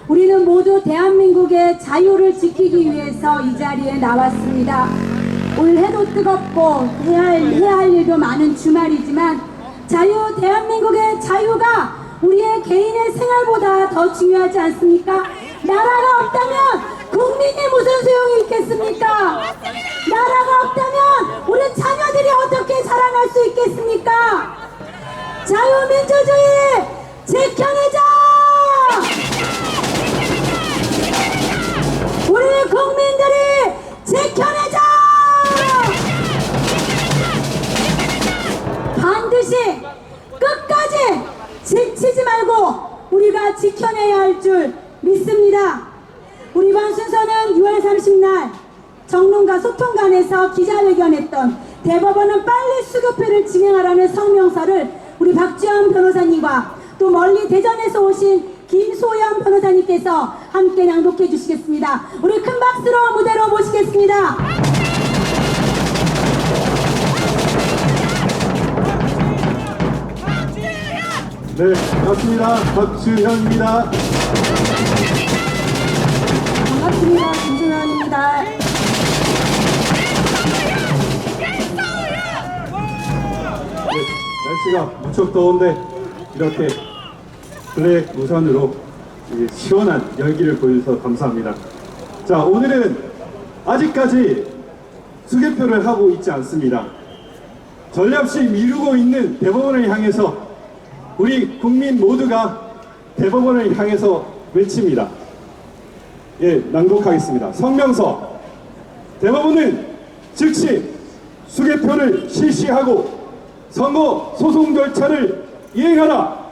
우리는 모두 대한민국의 자유를 지키기 위해서 이 자리에 나왔습니다. 올해도 뜨겁고 해야 할 일도 많은 주말이지만 대한민국의 자유가 우리의 개인의 생활보다 더 중요하지 않습니까? 나라가 없다면 국민이 무슨 소용이 있겠습니까? 나라가 없다면 우리 자녀들이 어떻게 자라날 수 있겠습니까? 자유민주주의 지켜내자! 우리 국민들이 지켜내자! 반드시 끝까지 지치지 말고 우리가 지켜내야 할 줄 믿습니다. 우리 이번 순서는 6월 30날 정론과 소통관에서 기자회견했던 대법원은 빨리 수교표를 진행하라는 성명서를 우리 박주현 변호사님과 또 멀리 대전에서 오신 김소연 변호사님께서 함께 낭독해 주시겠습니다. 우리 큰 박수로 무대로 모시겠습니다. 네, 반갑습니다. 박주현입니다. 반갑습니다. 김소연입니다. 네, 날씨가 무척 더운데 이렇게 블랙 우산으로 이제 시원한 열기를 보여주셔서 감사합니다. 자, 오늘은 아직까지 수개표를 하고 있지 않습니다. 전략없이 미루고 있는 대법원을 향해서 우리 국민 모두가 대법원을 향해서 외칩니다. 예, 낭독하겠습니다. 성명서. 대법원은 즉시 수개표를 실시하고 선거 소송 절차를 이행하라.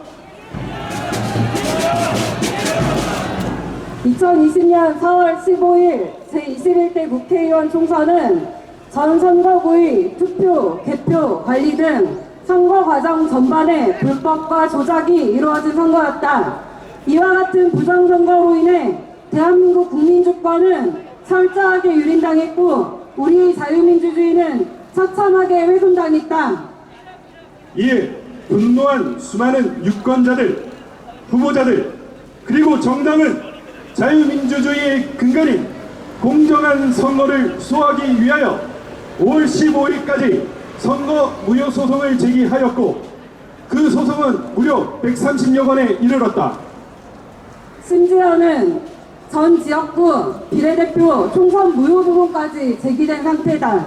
2020년 4월 15일 제21대 국회의원 총선은 전 선거구의 투표, 개표, 관리 등 선거 과정 전반에 불법과 조작이 이루어진 선거였다. 이와 같은 부정선거로 인해 대한민국 국민주권은 철저하게 유린당했고 우리의 자유민주주의는 처참하게 훼손당했다. 이에 분노한 수많은 유권자들, 후보자들, 그리고 정당은 자유민주주의의 근간인 공정한 선거를 수호하기 위하여 5월 15일까지 선거 무효 소송을 제기하였고 그 소송은 무려 130여 건에 이르렀다. 심지어는 전 지역구 비례대표 총선 무효소송까지 제기된 상태다.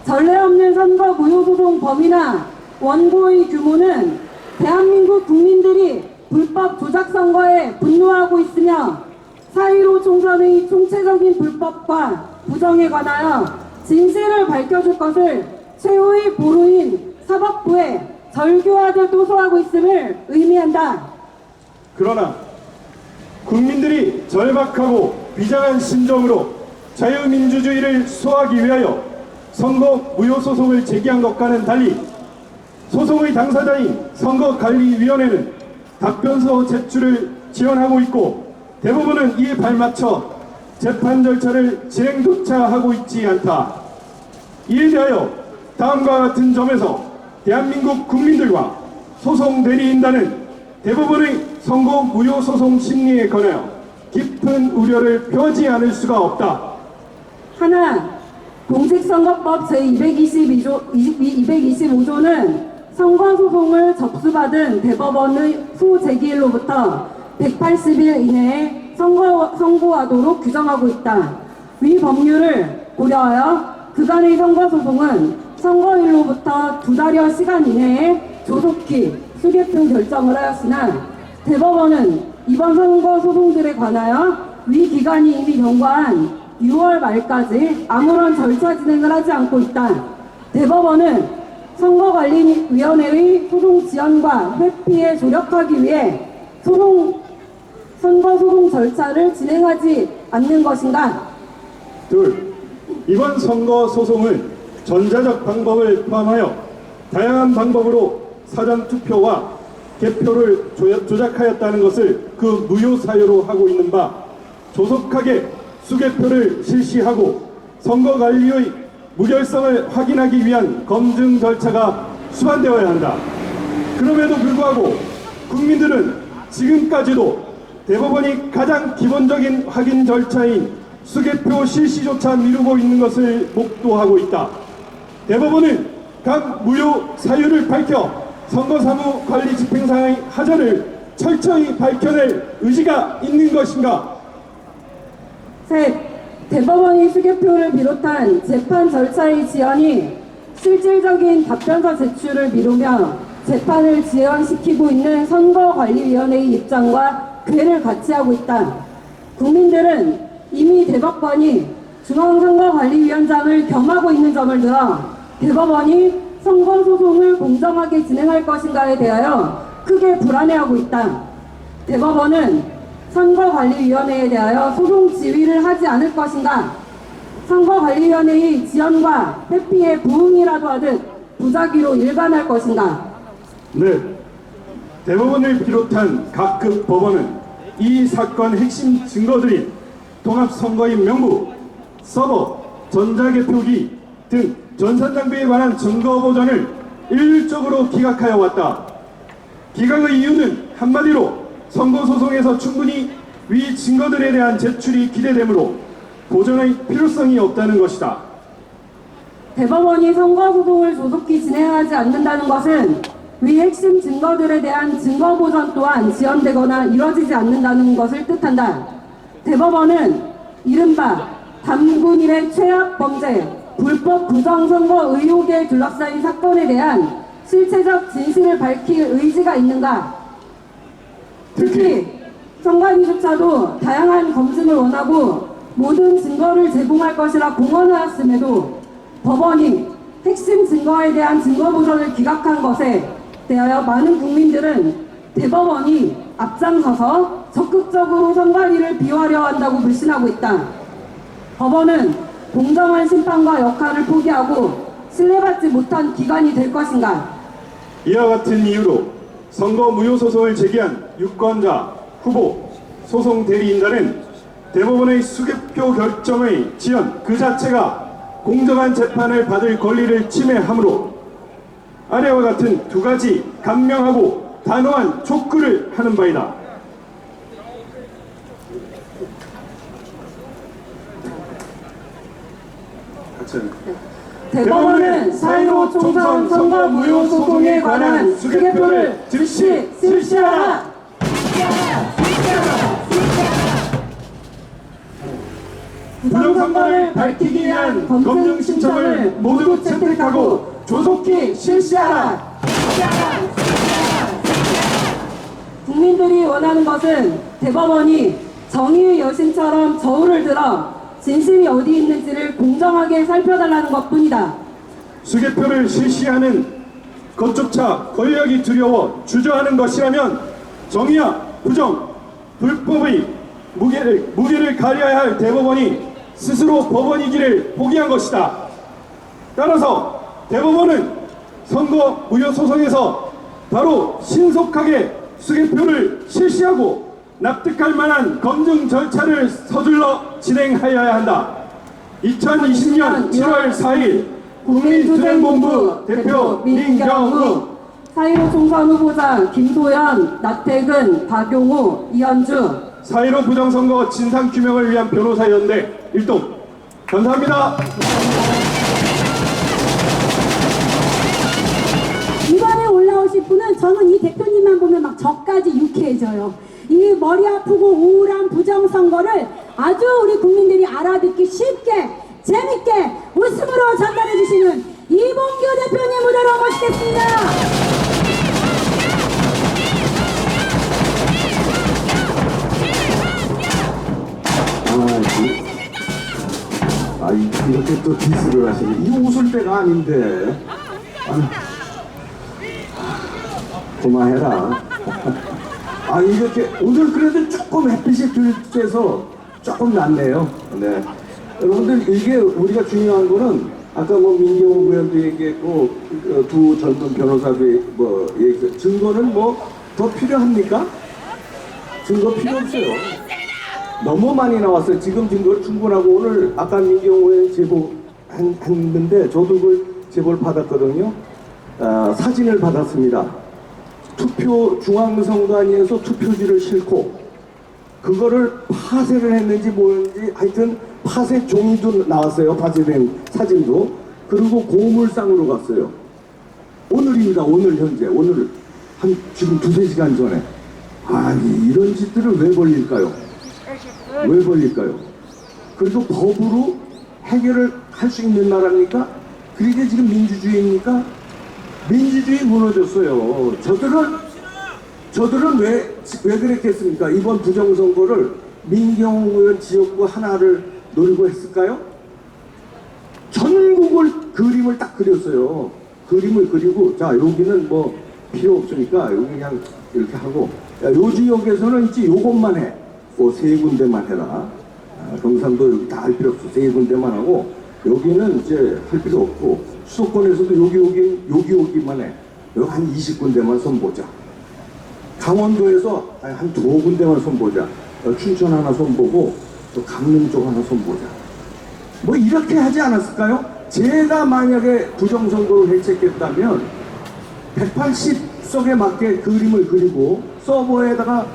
전례 없는 선거 무효소송 범위나 원고의 규모는 대한민국 국민들이 불법 조작 선거에 분노하고 있으며 4.15 총선의 총체적인 불법과 부정에 관하여 진실을 밝혀줄 것을 최후의 보루인 사법부에 절교하듯 도소하고 있음을 의미한다. 그러나 국민들이 절박하고 비장한 심정으로 자유민주주의를 수호하기 위하여 선거 무효 소송을 제기한 것과는 달리 소송의 당사자인 선거관리위원회는 답변서 제출을 지연하고 있고 대법원은 이에 발맞춰 재판 절차를 진행조차 하고 있지 않다. 이에 대하여 다음과 같은 점에서 대한민국 국민들과 소송 대리인단은 대법원의 선거 무효 소송 심리에 관하여 깊은 우려를 표하지 않을 수가 없다. 하나, 공직선거법 제225조는 선거소송을 접수받은 대법원의 소제기일로부터 180일 이내에 선고하도록 규정하고 있다. 위 법률을 고려하여 그간의 선거소송은 선거일로부터 2달여 시간 이내에 조속히 수개표 결정을 하였으나 대법원은 이번 선거소송들에 관하여 위 기간이 이미 경과한 6월 말까지 아무런 절차 진행을 하지 않고 있다. 대법원은 선거관리위원회의 소송 지연과 회피에 조력하기 위해 선거소송 절차를 진행하지 않는 것인가? 둘, 이번 선거 소송은 전자적 방법을 포함하여 다양한 방법으로 사전투표와 개표를 조작하였다는 것을 그 무효 사유로 하고 있는 바 조속하게 수개표를 실시하고 선거관리의 무결성을 확인하기 위한 검증 절차가 수반되어야 한다. 그럼에도 불구하고 국민들은 지금까지도 대법원이 가장 기본적인 확인 절차인 수개표 실시조차 미루고 있는 것을 목도하고 있다. 대법원은 각 무효 사유를 밝혀 선거사무 관리 집행상의 하자를 철저히 밝혀낼 의지가 있는 것인가? 셋. 대법원이 수개표를 비롯한 재판 절차의 지연이 실질적인 답변서 제출을 미루며 재판을 지연시키고 있는 선거관리위원회의 입장과 궤를 같이 하고 있다. 국민들은 이미 대법관이 중앙선거관리위원장을 겸하고 있는 점을 들어 대법원이 선거소송을 공정하게 진행할 것인가에 대하여 크게 불안해하고 있다. 대법원은 선거관리위원회에 대하여 소송 지휘를 하지 않을 것인가? 선거관리위원회의 지연과 회피에 부응이라도 하듯 부작위로 일관할 것인가? 네. 대법원을 비롯한 각급 법원은 이 사건 핵심 증거들인 통합선거인 명부, 서버, 전자개표기 등 전산장비에 관한 증거 보전을 일률적으로 기각하여 왔다. 기각의 이유는 한마디로 선거소송에서 충분히 위 증거들에 대한 제출이 기대되므로 보전의 필요성이 없다는 것이다. 대법원이 선거소송을 조속히 진행하지 않는다는 것은 위 핵심 증거들에 대한 증거 보전 또한 지연되거나 이뤄지지 않는다는 것을 뜻한다. 대법원은 이른바 담군일의 최악 범죄, 불법 부정선거 의혹에 둘러싸인 사건에 대한 실체적 진실을 밝힐 의지가 있는가? 특히 선관위조차도 다양한 검증을 원하고 모든 증거를 제공할 것이라 공언하였음에도 법원이 핵심 증거에 대한 증거 보전을 기각한 것에 대하여 많은 국민들은 대법원이 앞장서서 적극적으로 선관위를 비호하려 한다고 불신하고 있다. 법원은 공정한 심판과 역할을 포기하고 신뢰받지 못한 기관이 될 것인가? 이와 같은 이유로 선거 무효 소송을 제기한 유권자, 후보, 소송 대리인단은 대법원의 수개표 결정의 지연 그 자체가 공정한 재판을 받을 권리를 침해하므로 아래와 같은 두 가지 간명하고 단호한 촉구를 하는 바이다. 대법원은 4.15 총선 선거 무효 소송에 관한 수개표를 즉시 실시하라! 부정선거를 밝히기 위한 검증 신청을 모두 채택하고 조속히 실시하라! 국민들이 원하는 것은 대법원이 정의의 여신처럼 저울을 들어 진실이 어디 있는지를 공정하게 살펴달라는 것뿐이다. 수개표를 실시하는 것조차 권력이 두려워 주저하는 것이라면 정의와 부정, 불법의 무게를 가려야 할 대법원이 스스로 법원이기를 포기한 것이다. 따라서 대법원은 선거 무효 소송에서 바로 신속하게 수개표를 실시하고 납득할 만한 검증 절차를 서둘러 진행하여야 한다. 2020년 7월 4일 국민투쟁본부 대표 민경우, 4.15 총선 후보자 김소연, 나태근, 박용우, 이현주. 4.15 부정선거 진상규명을 위한 변호사연대 일동 감사합니다. 이번에 올라오실 분은 저는 이 대표님만 보면 막 저까지 유쾌해져요. 이 머리 아프고 우울한 부정선거를 아주 우리 국민들이 알아듣기 쉽게 재밌게 웃음으로 전달해 주시는 이봉규 대표님 무대로 모시겠습니다. 이렇게 또 디스를 하시네. 이 웃을 때가 아닌데. 그만해라. 이렇게 오늘 그래도 조금 햇빛이 들때서 조금 낫네요. 네. 여러분들 이게 우리가 중요한 거는 아까 뭐 민경우 의원도 얘기했고 두 젊은 변호사도 얘기 증거는 뭐 더 필요합니까? 증거 필요 없어요. 너무 많이 나왔어요. 지금 증거 충분하고 오늘 아까 민경우 의원 제보했는데 저도 그걸 제보를 받았거든요. 사진을 받았습니다. 투표 중앙선관위에서 투표지를 싣고 그거를 파쇄를 했는지 뭐였는지 하여튼 팥의 종이도 나왔어요. 파쇄된 사진도. 그리고 고물상으로 갔어요. 오늘입니다. 오늘 현재. 오늘 한 지금 2-3시간 전에. 아니 이런 짓들을 왜 벌릴까요? 왜 벌릴까요? 그래도 법으로 해결을 할 수 있는 나라입니까? 그게 지금 민주주의입니까? 민주주의 무너졌어요. 저들은 왜 그랬겠습니까? 이번 부정선거를 민경호 의원 지역구 하나를 노리고 했을까요? 전국을 그림을 딱 그렸어요. 그림을 그리고 자 여기는 뭐 필요 없으니까 여기 그냥 이렇게 하고 야, 요 지역에서는 이제 요것만 해. 뭐 3군데만 해라. 경상도 여기 다 할 필요 없어. 3군데만 하고 여기는 이제 할 필요 없고 수도권에서도 여기만 해. 여기 한 20군데만 손보자. 강원도에서 한 2군데만 손보자. 춘천 하나 손보고 또 강릉 쪽 하나 손보자. 뭐 이렇게 하지 않았을까요? 제가 만약에 부정선거를 해체했다면 180석에 맞게 그림을 그리고 서버에다가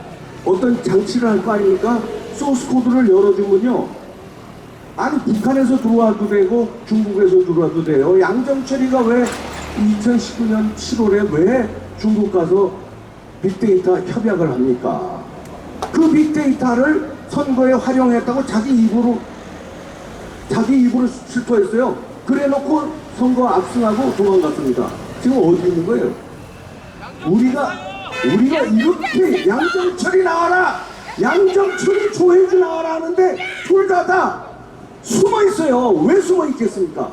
어떤 장치를 할 거 아닙니까? 소스 코드를 열어주면요. 아니 북한에서 들어와도 되고 중국에서 들어와도 돼요. 양정철이가 왜 2019년 7월에 왜 중국 가서 빅데이터 협약을 합니까? 그 빅데이터를 선거에 활용했다고 자기 입으로 슬퍼했어요. 그래놓고 선거 압승하고 도망갔습니다. 지금 어디 있는 거예요? 우리가 이렇게 양정철이 나와라, 양정철이 조혜주 나와라 하는데 둘 다 숨어 있어요. 왜 숨어 있겠습니까?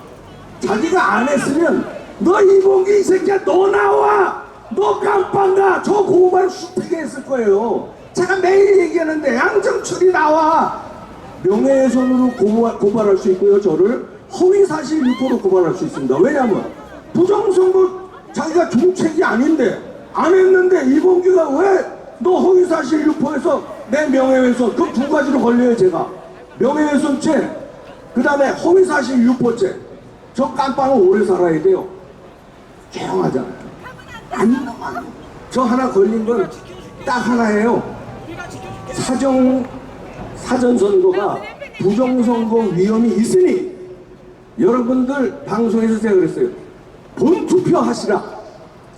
자기가 안 했으면 너 이봉기 이 새끼야 너 나와, 너 깜빵가 저 고발 숱하게 했을 거예요. 제가 매일 얘기하는데 양정철이 나와. 명예훼손으로 고발할 수 있고요. 저를 허위사실 유포로 고발할 수 있습니다. 왜냐하면 부정선거 자기가 정책이 아닌데 안 했는데 이봉규가 왜 너 허위사실 유포해서 내 명예훼손 그 2가지로 걸려요. 제가 명예훼손죄 그 다음에 허위사실 유포죄. 저 깜빵은 오래 살아야 돼요. 조용하잖아요. 저 하나 걸린 건 딱 하나예요. 사전선거가 부정선거 위험이 있으니 여러분들 방송에서 제가 그랬어요. 본투표 하시라.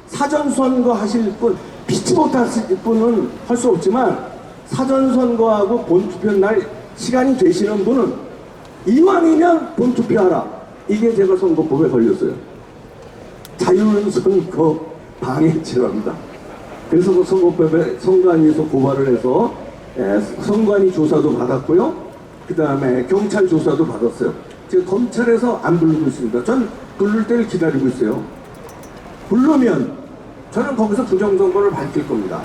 사전선거 하실 분, 피치 못하실 분은 할 수 없지만 사전선거하고 본투표 날 시간이 되시는 분은 이왕이면 본투표하라. 이게 제가 선거법에 걸렸어요. 자유선거 방해죄랍니다. 그래서 그 선거법에 선관위에서 고발을 해서 선관위 조사도 받았고요. 그 다음에 경찰 조사도 받았어요. 지금 검찰에서 안 부르고 있습니다. 전 부를 때를 기다리고 있어요. 부르면 저는 거기서 부정선거를 밝힐 겁니다.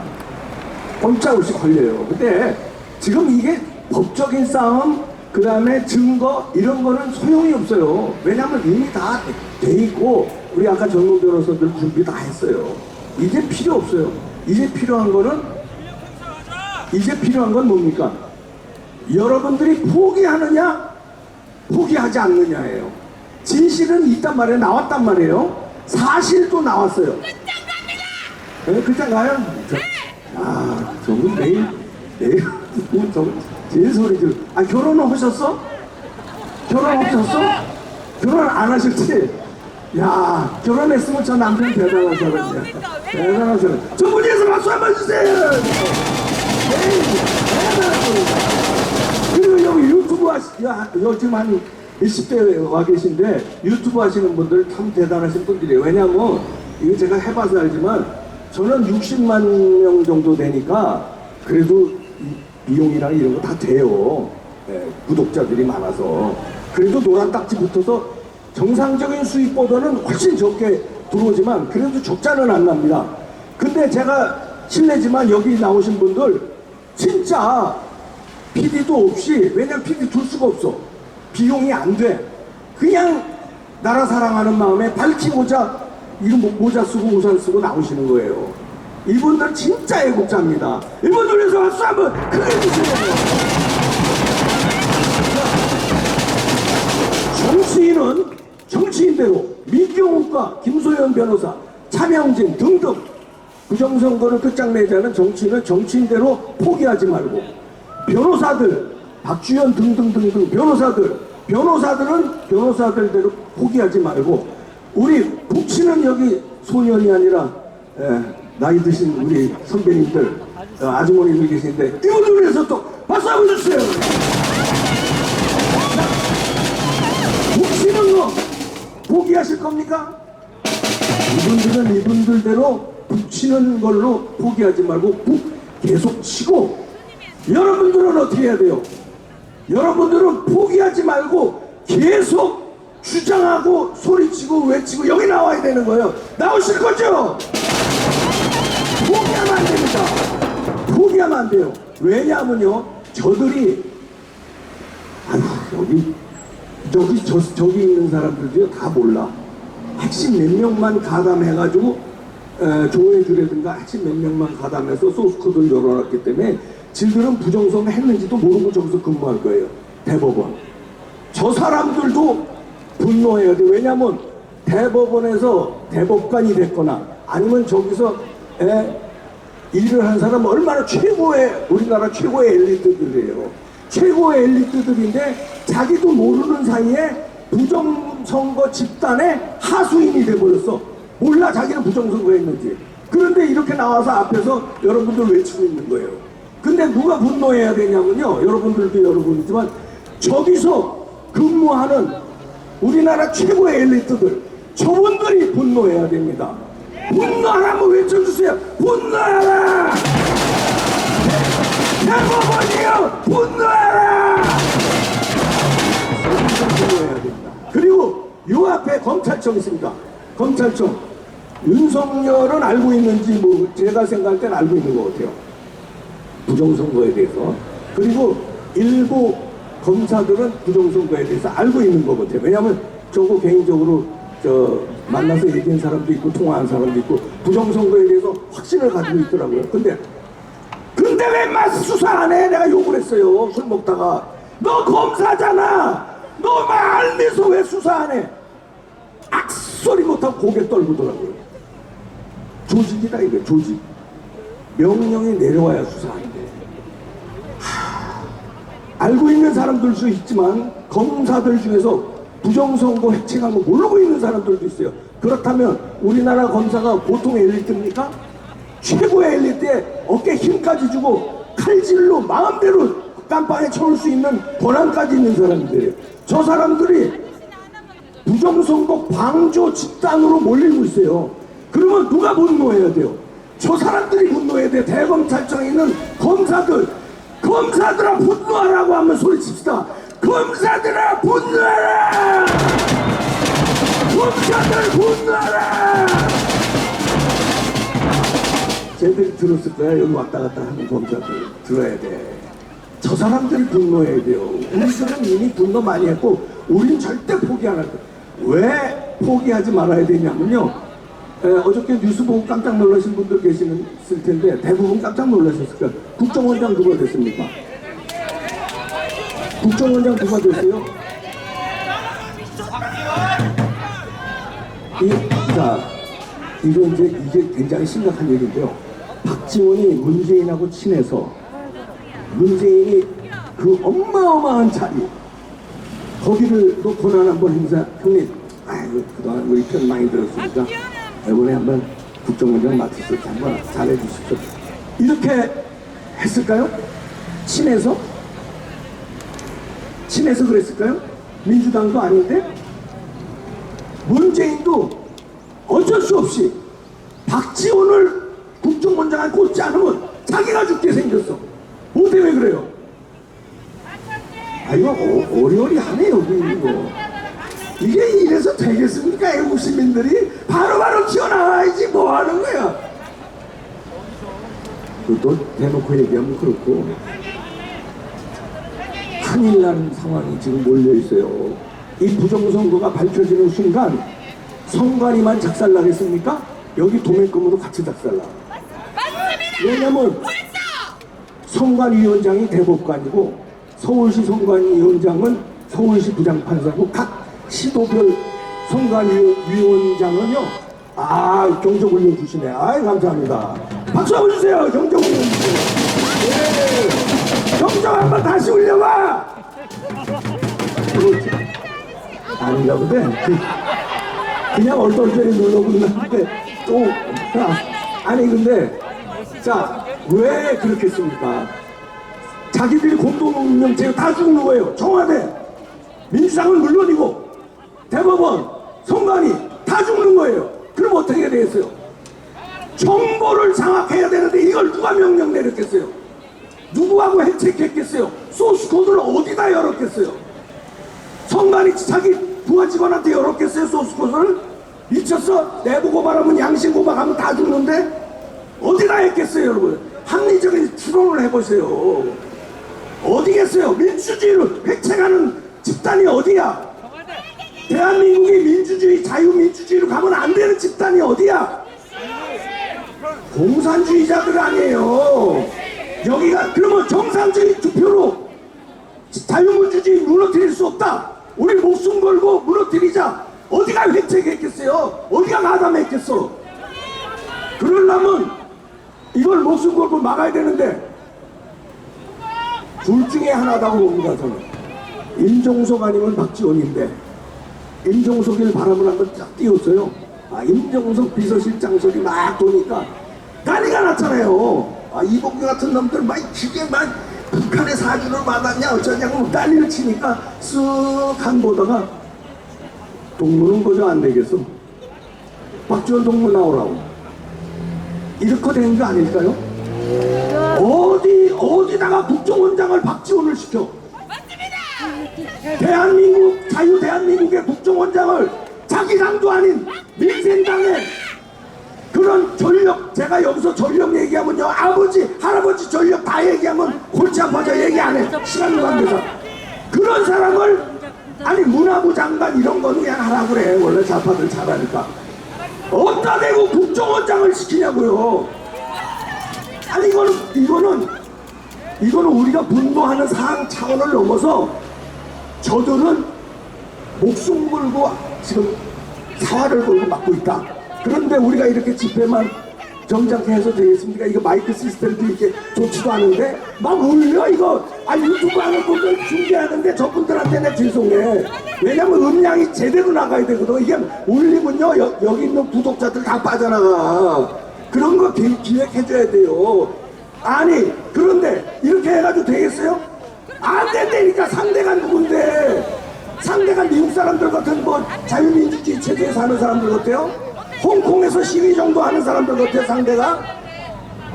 검찰 없이 걸려요. 근데 지금 이게 법적인 싸움, 그 다음에 증거 이런 거는 소용이 없어요. 왜냐하면 이미 다 돼 있고 우리 아까 전문 변호사들 준비 다 했어요. 이제 필요 없어요. 이제 필요한 건 뭡니까? 여러분들이 포기하느냐 포기하지 않느냐예요. 진실은 있단 말이에요. 나왔단 말이에요. 사실도 나왔어요. 네, 그냥 가요? 아, 저분 내일 저분 제일 소리 질. 아, 결혼은 하셨어? 결혼하셨어? 결혼 안 하셨지? 야, 결혼했으면 저 남편 대단한 사람이야. 대단한 사람. 저분이에서 박수 한번 주세요. 그리고 여기 유튜브 지금 한 20대 와 계신데 유튜브 하시는 분들 참 대단하신 분들이에요. 왜냐면 이거 제가 해봐서 알지만 저는 60만 명 정도 되니까 그래도 비용이랑 이런 거 다 돼요. 네, 구독자들이 많아서. 그래도 노란 딱지 붙어서 정상적인 수익보다는 훨씬 적게 들어오지만 그래도 적자는 안 납니다. 근데 제가 실례지만 여기 나오신 분들 진짜 PD도 없이, 왜냐면 PD 둘 수가 없어. 비용이 안 돼. 그냥 나라 사랑하는 마음에 밝히 모자, 이런 모자 쓰고 우산 쓰고 나오시는 거예요. 이분들 진짜 애국자입니다. 이분들 위해서 박수 한번 크게 주세요. 정치인은 정치인대로 민경욱과 김소연 변호사, 차명진 등등 부정선거를 끝장내자는 정치인은 정치인대로 포기하지 말고, 변호사들 박주현 등등등등 변호사들은 변호사들대로 포기하지 말고 우리 북치는 여기 소년이 아니라 나이 드신 우리 선배님들 아주머니들 계시는데 이분들 위해서 또 박수 한번 주세요. 북치는 거 포기하실 겁니까? 이분들은 이분들대로 북치는 걸로 포기하지 말고 북 계속 치고 여러분들은 어떻게 해야 돼요? 여러분들은 포기하지 말고 계속 주장하고 소리치고 외치고 여기 나와야 되는 거예요. 나오실 거죠? 포기하면 안 됩니다. 포기하면 안 돼요. 왜냐하면요, 저들이 여기 저기 있는 사람들도요 다 몰라. 핵심 몇 명만 가담해가지고 조회주라든가 핵심 몇 명만 가담해서 소스코드를 열어놨기 때문에 지들은 부정선거 했는지도 모르고 저기서 근무할 거예요. 대법원. 저 사람들도 분노해야 돼. 왜냐하면 대법원에서 대법관이 됐거나 아니면 저기서 일을 한 사람은 얼마나 우리나라 최고의 엘리트들이에요. 최고의 엘리트들인데 자기도 모르는 사이에 부정선거 집단의 하수인이 돼버렸어. 몰라 자기는 부정선거 했는지. 그런데 이렇게 나와서 앞에서 여러분들 외치고 있는 거예요. 근데 누가 분노해야 되냐면요, 여러분들도 여러분이지만 저기서 근무하는 우리나라 최고의 엘리트들, 저분들이 분노해야 됩니다. 분노하라 한번 외쳐주세요. 분노하라! 대법원이요! 분노하라! 분노해야 됩니다. 그리고 요 앞에 검찰청 있습니다. 검찰청. 윤석열은 알고 있는지 뭐 제가 생각할 땐 알고 있는 것 같아요. 부정선거에 대해서. 그리고 일부 검사들은 부정선거에 대해서 알고 있는 것 같아요. 왜냐하면 저거 개인적으로 만나서 얘기한 사람도 있고 통화한 사람도 있고 부정선거에 대해서 확신을 가지고 있더라고요. 근데 왜 막 수사 안 해? 내가 욕을 했어요. 술 먹다가. 너 검사잖아. 너 막 알면서 왜 수사 안 해? 악소리 못하고 고개 떨구더라고요. 조직이다 이거 조직. 명령이 내려와야 수사하는데. 알고 있는 사람들도 있지만 검사들 중에서 부정선거 핵책한 거 모르고 있는 사람들도 있어요. 그렇다면 우리나라 검사가 보통 엘리트입니까? 최고의 엘리트에 어깨 힘까지 주고 칼질로 마음대로 깜빵에 쳐올 수 있는 권한까지 있는 사람들이에요. 저 사람들이 부정선거 방조 집단으로 몰리고 있어요. 그러면 누가 분노해야 돼요? 저 사람들이 분노해야 돼. 대검찰청에 있는 검사들아 분노하라고 한번 소리칩시다. 검사들아 분노하라! 검사들 분노하라! 쟤들이 들었을 거야. 여기 왔다 갔다 하는 검사들 들어야 돼. 저 사람들이 분노해야 돼요. 우리들은 이미 분노 많이 했고 우린 절대 포기 안 할 거야. 왜 포기하지 말아야 되냐면요, 어저께 뉴스 보고 깜짝 놀라신 분들 계시는 있을 텐데 대부분 깜짝 놀라셨을 거예요. 국정원장 누가 됐습니까? 국정원장 누가 됐어요? 이게 굉장히 심각한 얘기인데요. 박지원이 문재인하고 친해서 문재인이 그 어마어마한 자리 거기를 또 권한 한번 행사. 형님, 그동안 우리 편 많이 들었으니까 이번에 한번 국정원장 맡으셔서 한번 잘해주십시오. 이렇게 했을까요? 친해서 그랬을까요? 민주당도 아닌데? 문재인도 어쩔 수 없이 박지원을 국정원장에 꽂지 않으면 자기가 죽게 생겼어. 뭐 때문에 그래요? 이거 어리어리하네 여기 이거. 이게 이래서 되겠습니까? 애국 시민들이 바로바로 튀어나와야지 뭐 하는 거야. 또 대놓고 얘기하면 그렇고 큰일 나는 상황이 지금 몰려 있어요. 이 부정선거가 밝혀지는 순간 선관위만 작살나겠습니까? 여기 도매금으로 같이 작살나. 왜냐면 선관위원장이 대법관이고 서울시 선관위원장은 서울시 부장판사고 각 시도별 선관위원장은요, 경적 올려주시네. 감사합니다. 박수 한번 주세요. 경적 올려주세요. 네. 경적 한번 다시 올려봐. 그렇지. 아닌가 보네. 그냥 얼떨결에 놀러고 있는데 또 아니 근데 자 왜 그렇겠습니까? 자기들이 공동운명체가 다 죽는 거예요. 청와대, 민주당은 물론이고 대법원, 선관위 다 죽는 거예요. 그럼 어떻게 되겠어요? 정보를 장악해야 되는데 이걸 누가 명령 내렸겠어요? 누구하고 해책했겠어요? 소스코드를 어디다 열었겠어요? 선관위 자기 부하 직원한테 열었겠어요? 소스코드를? 미쳤어? 내부 고발하면 양심 고발하면 다 죽는데 어디다 했겠어요 여러분? 합리적인 추론을 해보세요. 어디겠어요? 민주주의를 획책하는 집단이 어디야? 대한민국이 민주주의, 자유민주주의로 가면 안 되는 집단이 어디야? 공산주의자들 아니에요. 여기가 그러면 정상적인 투표로 자유민주주의 무너뜨릴 수 없다. 우리 목숨 걸고 무너뜨리자. 어디가 획책했겠어요? 어디가 마담했겠어? 그러려면 이걸 목숨 걸고 막아야 되는데 둘 중에 하나다고 봅니다. 저는 임종석 아니면 박지원인데 임종석을 바람을 한번 쫙 띄웠어요. 임종석 비서실장 소리 막 도니까 난리가 났잖아요. 이봉규 같은 놈들 막 기계 막 북한의 사주를 받았냐 어쩌냐고 난리를 치니까 쓱한 보다가 동무는 거저 안 되겠어. 박지원 동무 나오라고. 이렇게 된 거 아닐까요? 어디다가 국정원장을 박지원을 시켜? 대한민국, 대한민국의 국정원장을 자기 당도 아닌 민생당의 그런 전력, 제가 여기서 전력 얘기하면요, 아버지, 할아버지 전력 다 얘기하면 골치 아파서 얘기 안 해. 시간 관계상. 그런 사람을, 아니, 문화부 장관 이런 거는 그냥 하라고 그래. 원래 좌파들 잘하니까. 어디다 대고 국정원장을 시키냐고요. 아니, 이거는 우리가 분노하는 사항 차원을 넘어서 저들은 목숨 걸고 지금 사활을 걸고 막고 있다. 그런데 우리가 이렇게 집회만 정작 해서 되겠습니까? 이거 마이크 시스템도 이렇게 좋지도 않은데 막 울려 이거. 유튜브 하는 분들 준비하는데 저분들한테 내 죄송해. 왜냐면 음량이 제대로 나가야 되거든. 이게 울리면요 여기 있는 구독자들 다 빠져나가. 그런 거 기획해줘야 돼요. 아니 그런데 이렇게 해가지고 되겠어요? 안 된다니까. 상대가 누군데? 상대가 미국 사람들 같은 뭐 자유민주주의 체제에 사는 사람들 같아요? 홍콩에서 시위 정도 하는 사람들 같아요 상대가?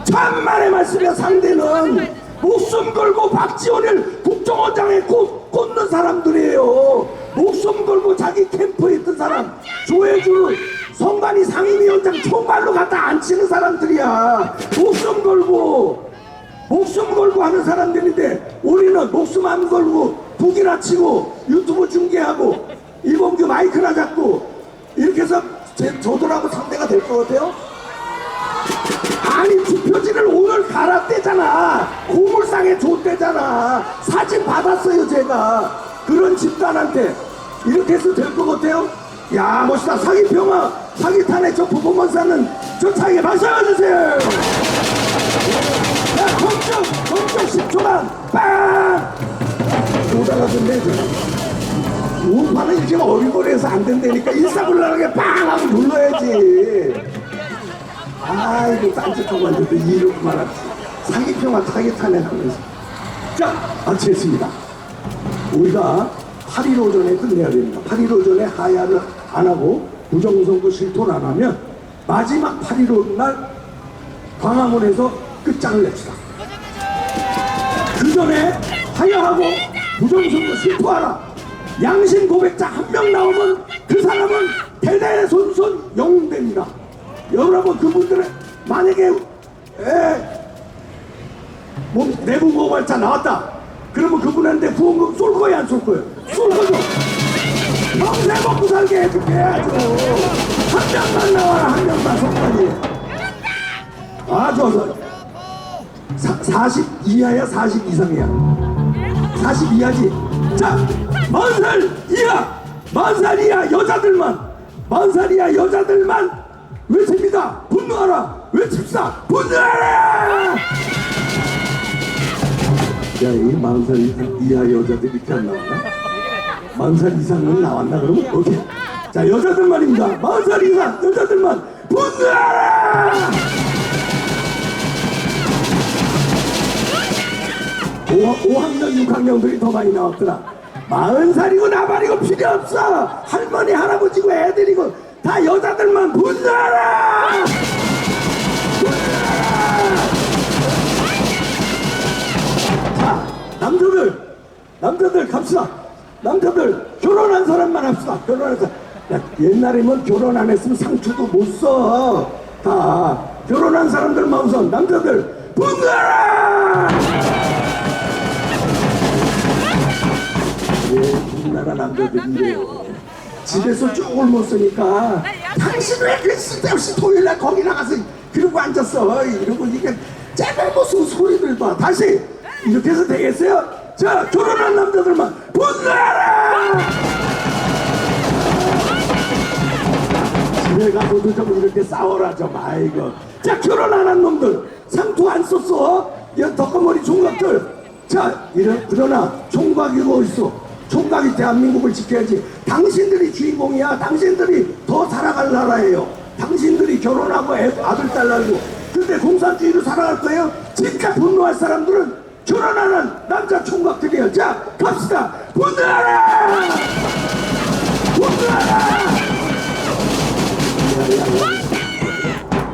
천만의 말씀이야. 상대는 목숨 걸고 박지원을 국정원장에 꽂는 사람들이에요. 목숨 걸고 자기 캠프에 있던 사람, 조혜주 선관위 상임위원장 총발로 갖다 앉히는 사람들이야. 목숨 걸고 하는 사람들인데 우리는 목숨 안 걸고 북이나 치고 유튜브 중계하고 이봉규 마이크나 잡고 이렇게 해서 저들하고 상대가 될 것 같아요? 아니 투표지를 오늘 갈았대잖아. 고물상에 줬대잖아. 사진 받았어요 제가. 그런 집단한테 이렇게 해서 될 것 같아요? 야 멋있다. 사기평화 사기탄의 저 퍼포먼스는 저 차이에 마셔주세요. 야 검정 10초간 빵 오다가 근데 우파는 이렇게 어리버리해서 안 된다니까. 일사불란하게 빵 하고 눌러야지. 아이고 딴짓하고 앉아도 이러고 말았지. 사기평화 사기탄에 하면서 자 마치겠습니다. 우리가 8일 오전에 끝내야 됩니다. 8일 오전에 하야를 안 하고 부정선거 실토를 안 하면 마지막 8일 오는 날 광화문에서 끝장을 냅시다. 그 전에 하야하고 부정선거 실토하라. 양심 고백자 한 명 나오면 그 사람은 대대손손 영웅됩니다. 여러분 그분들은 만약에 뭐 내부 고발자 나왔다 그러면 그분한테 부원금 쏠 거야 안 쏠 거예요? 쏠 거죠. 평생 먹고 살게 해줄게 해야죠. 한 명만 나와라. 한 명만 성관이. 좋아서 40 이하야 40 이상이야. 40 이하지. 자 40살 이하 40살 이하 여자들만 외칩니다. 분노하라. 외칩시다. 분노하라. 야, 이 40살 이하 여자들이 이렇게 안 나오나? 40살 이상은 나왔나 그러면? 오케이. 자, 여자들 말입니다. 40살 이상 여자들만 분노하라! 5학년, 6학년들이 더 많이 나왔더라. 40살이고 나발이고 필요 없어. 할머니, 할아버지고 애들이고 다 여자들만 분노하라! 분노하라! 자, 남자들 갑시다. 남자들 결혼한 사람만 합시다. 결혼한 사람. 야, 옛날에는 결혼 안 했으면 상처도 못 써. 다 결혼한 사람들만 우선 남자들 분노하라! 우리나라 남자들인데요. 집에서 쪽을 못 쓰니까 당신 왜 그 쓸데없이 토요일날 거기 나가서 그러고 앉았어 이러고 이게 쟤들 무슨 소리들 봐. 다시 이렇게 해서 되겠어요? 자, 결혼한 남자들만 분노하라! 집에 가서도 좀 이렇게 싸워라 좀. 아이고. 자, 결혼 안 한 놈들 상투 안 썼어? 이 덕거머리 총각들. 자, 그러나 총각이고 어딨어? 총각이 대한민국을 지켜야지. 당신들이 주인공이야. 당신들이 더 살아갈 나라예요. 당신들이 결혼하고 아들 딸 낳고. 근데 공산주의로 살아갈 거예요? 진짜 분노할 사람들은 결혼하는 남자 총각들이에요. 자, 갑시다. 분노하라! 분노하라!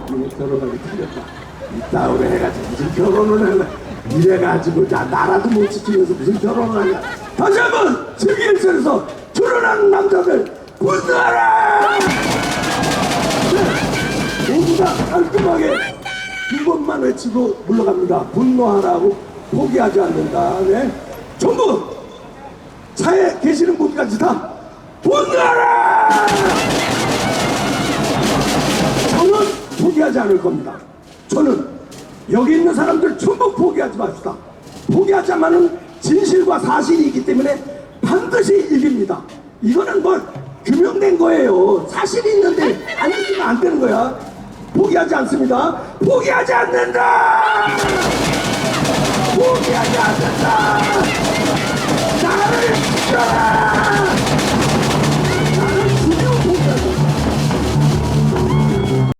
이게 결혼하기 틀렸다. 이따오래 해가지고 무슨 결혼을 하냐. 이래가지고 자, 나라도 못 지키면서 무슨 결혼을 하냐. 다시 한번 증일선에서 결혼하는 남자들 분노하라! 네, 모두 다 깔끔하게 두 번만 외치고 물러갑니다. 분노하라고 포기하지 않는다. 네. 전부 차에 계시는 분까지 다 분노하라! 저는 포기하지 않을 겁니다. 저는 여기 있는 사람들 전부 포기하지 맙시다. 포기하자마는 진실과 사실이 있기 때문에 반드시 이깁니다. 이거는 뭐 규명된 거예요. 사실이 있는데 안 이기면 안 되는 거야. 포기하지 않습니다. 포기하지 않는다. 포기하지 않는다. 나를 지켜라.